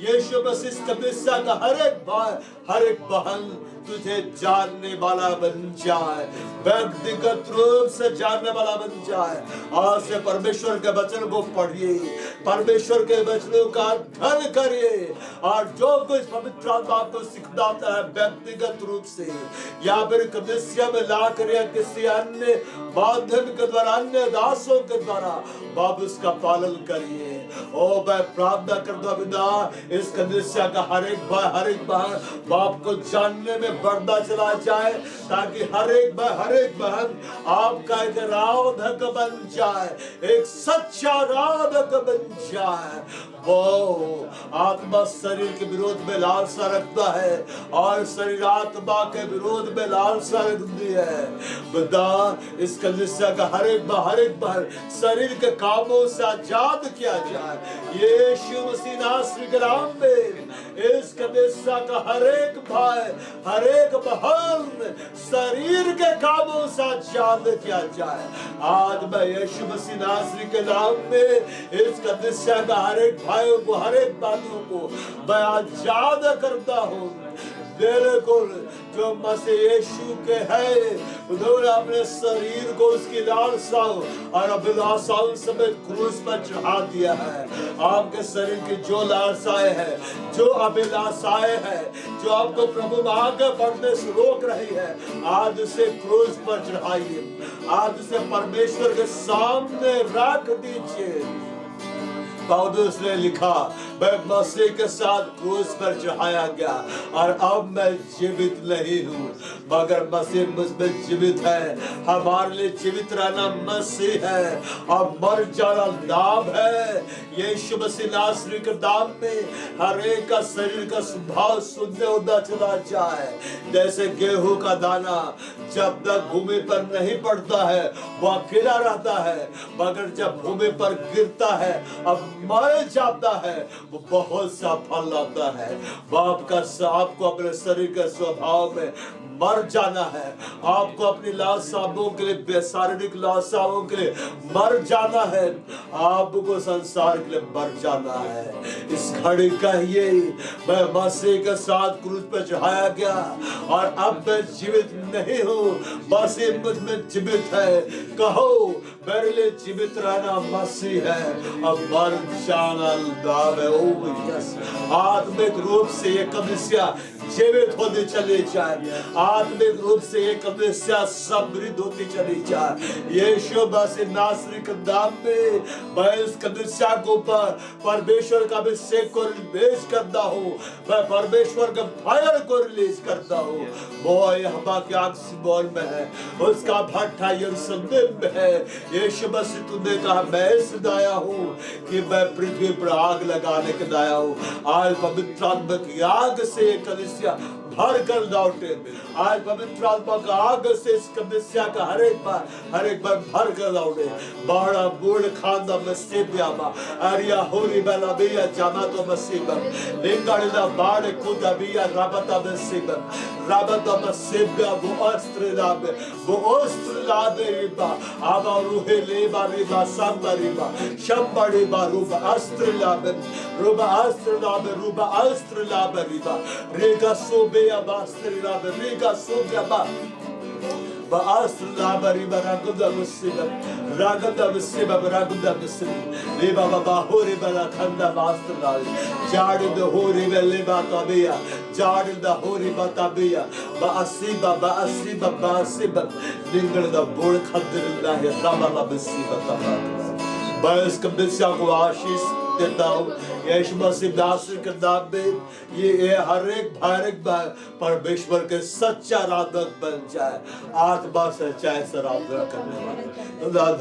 यीशु मसीह कलीसिया का हर एक भाई हर एक बहन तुझे जानने वाला बन जाए व्यक्तिगत रूप से जानने वाला बन जाए आज से परमेश्वर के वचन को पढ़िए परमेश्वर के वचनों का अध्ययन करिए और जो कुछ पवित्र आत्मा आपको सिखाता है व्यक्तिगत रूप से या फिर कलीसिया में ला कर या किसी अन्य माध्यम के द्वारा अन्य दासों के द्वारा बाप उसका पालन करिए ओ मैं प्रार्थना करता हूं पिता इस कलीसिया का हर एक भाई बाप को जानने में बढ़ता चला जाए ताकि हर एक बहन आपका एक आराधक बन जाए एक सच्चा आराधक बन जाए वो आत्मा शरीर के विरोध में लालसा रखता है और शरीर आत्मा के विरोध में लालसा रखती है बता इस कलीसिया का हर एक बार शरीर के कामों से आजाद किया जाए यीशु मसीह नासरी के नाम में इस कलीसिया का हर एक भाई हर एक बहन शरीर के कामों से आजाद किया जाए आज मैं यीशु मसीह नासरी के नाम में इस कलीसिया का हर एक भाइयों को हर एक बातों को मैं आजाद करता हूँ बिल्कुल जो मसीह यीशु के है, उन्होंने अपने शरीर को उसकी लालसाओं और अभिलाषाओं समेत क्रूस पर चढ़ा दिया है। आपके शरीर की जो लालसाएं हैं, जो अभिलाषाएं हैं, जो आपको प्रभु में आगे बढ़ने से रोक रही है, आज उसे क्रूस पर चढ़ाइए, आज उसे परमेश्वर के सामने रख दीजिए। पौलुस ने लिखा, मैं मसीह के साथ क्रूस पर चढ़ाया गया और अब मैं जीवित नहीं हूँ मगर मसीह मुझ में जीवित है। हमारे लिए जीवित रहना मसीह है और मर जाना लाभ है। यीशु मसीह नासरी के नाम में हर एक का शरीर का स्वभाव शून्य होता चला जाए। जैसे गेहूं का दाना जब तक भूमि पर नहीं पड़ता है वो अकेला रहता है, मगर जब भूमि पर गिरता है अब मर जाता है वो बहुत सा फल लाता है। बाप का आपको अपने शरीर के स्वभाव में मर जाना है, आपको अपनी लालसाओं के लिए, शारीरिक लालसाओं के लिए मर जाना है, आपको संसार के लिए मर जाना है। इस घड़ी कहिए, मैं मसीह के साथ क्रूस पर चढ़ाया गया और अब मैं जीवित नहीं हूँ, मसीह मुझ में जीवित है। कहो, मेरे लिए जीवित रहना मसीह है, अब मर जाना लाभ है। ओह यस, आत्मिक रूप से ये कलीसिया जीवित होती चली जाए, आत्मिक रूप से ये कलीसिया समृद्ध होती चली जाए। यीशु मसीह नासरी के नाम में मैं इस कलीसिया को परमेश्वर का अभिषेक को रिलीज करता हूँ, मैं परमेश्वर के फायर को रिलीज करता हूँ। वो हवा के आग सिमोन में है, उसका भट्ठा यरूशलेम में है। यीशु मसीह तुमने कहा मैं इसलिए आया हूँ कि मैं पृथ्वी पर आग लगाने के लिए आया हूँ। आज पवित्र आत्मा की आग से ये कलीसिया भर कर लौटे। आज पवित्र आत्मा का आग से इस कलीसिया का हर एक बार भर कर लौटे। बाड़ा बूढ़ खानदा मसीबिया मा अरिया होरी बला बिया जामा तो मसीबा लिंगाड़िला बाड़े खुदा बिया राबता मसीबा राबता मसीबिया वो अस्त्र लाबे रिबा आबा रूहे लेबा रिबा सांबा रिबा शंबा रिबा रूबा अस्त्र लाबे रिबा रेगा सोबे abastre la beriga sobia ba astre la beriba raguda musiba leba baba hori bala khanda bastre la jad de hori bele ba tabia jad de hori ba tabia ba asiba ningal da bol khadir la है ramala basiba tabia बस कलीसिया को आशीष देता हूँ यीशु मसीह नासरी के नाम में। ये हर एक परमेश्वर के सच्चा आराधक बन जाए, आत्मा से चाहे आराधना करने वाले।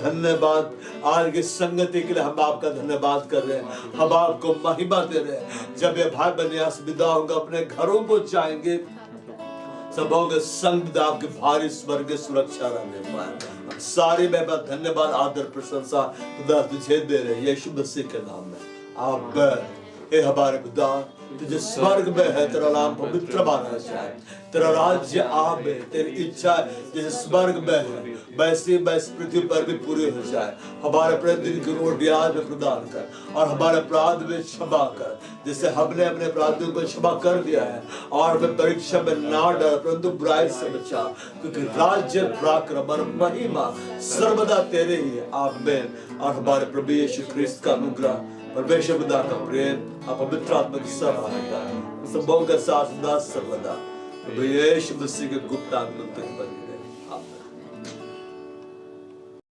धन्यवाद आज की संगति के लिए हम आपका धन्यवाद कर रहे हैं, हम आपको महिमा दे रहे हैं। जब ये भाई बनिया विदा होंगे अपने घरों को जाएंगे, सबों के संग आपकी भारी स्वर्ग सुरक्षा रहने पाए। सारी महिमा धन्यवाद आदर प्रशंसा खुदा तुझे दे रहे यीशु मसीह के नाम में। आप हे हमारे खुदा, तुझे स्वर्ग में है, तेरा नाम पवित्र माना जाए, तेरा राज्य आवे, तेरी इच्छा जैसे स्वर्ग में है वैसे इस पृथ्वी पर भी पूरी हो जाए। हमारे प्रतिदिन की रोटी आज में प्रदान कर और हमारे अपराध में क्षमा कर, जैसे हमने अपने अपराधियों को क्षमा कर दिया है। और हमें परीक्षा में ना डर परंतु बुराई से बचा, क्योंकि राज्य पराक्रम और महिमा सर्वदा तेरे ही है। आमीन। और हमारे प्रभु यीशु ख्रिस्त का अनुग्रह, परमेश्वर पिता का प्रेम और पवित्र आत्मा की सहायता सबों के साथ सदा सर्वदा प्रभु यीशु मसीह के गुप्त आगमन तक बनी रहे।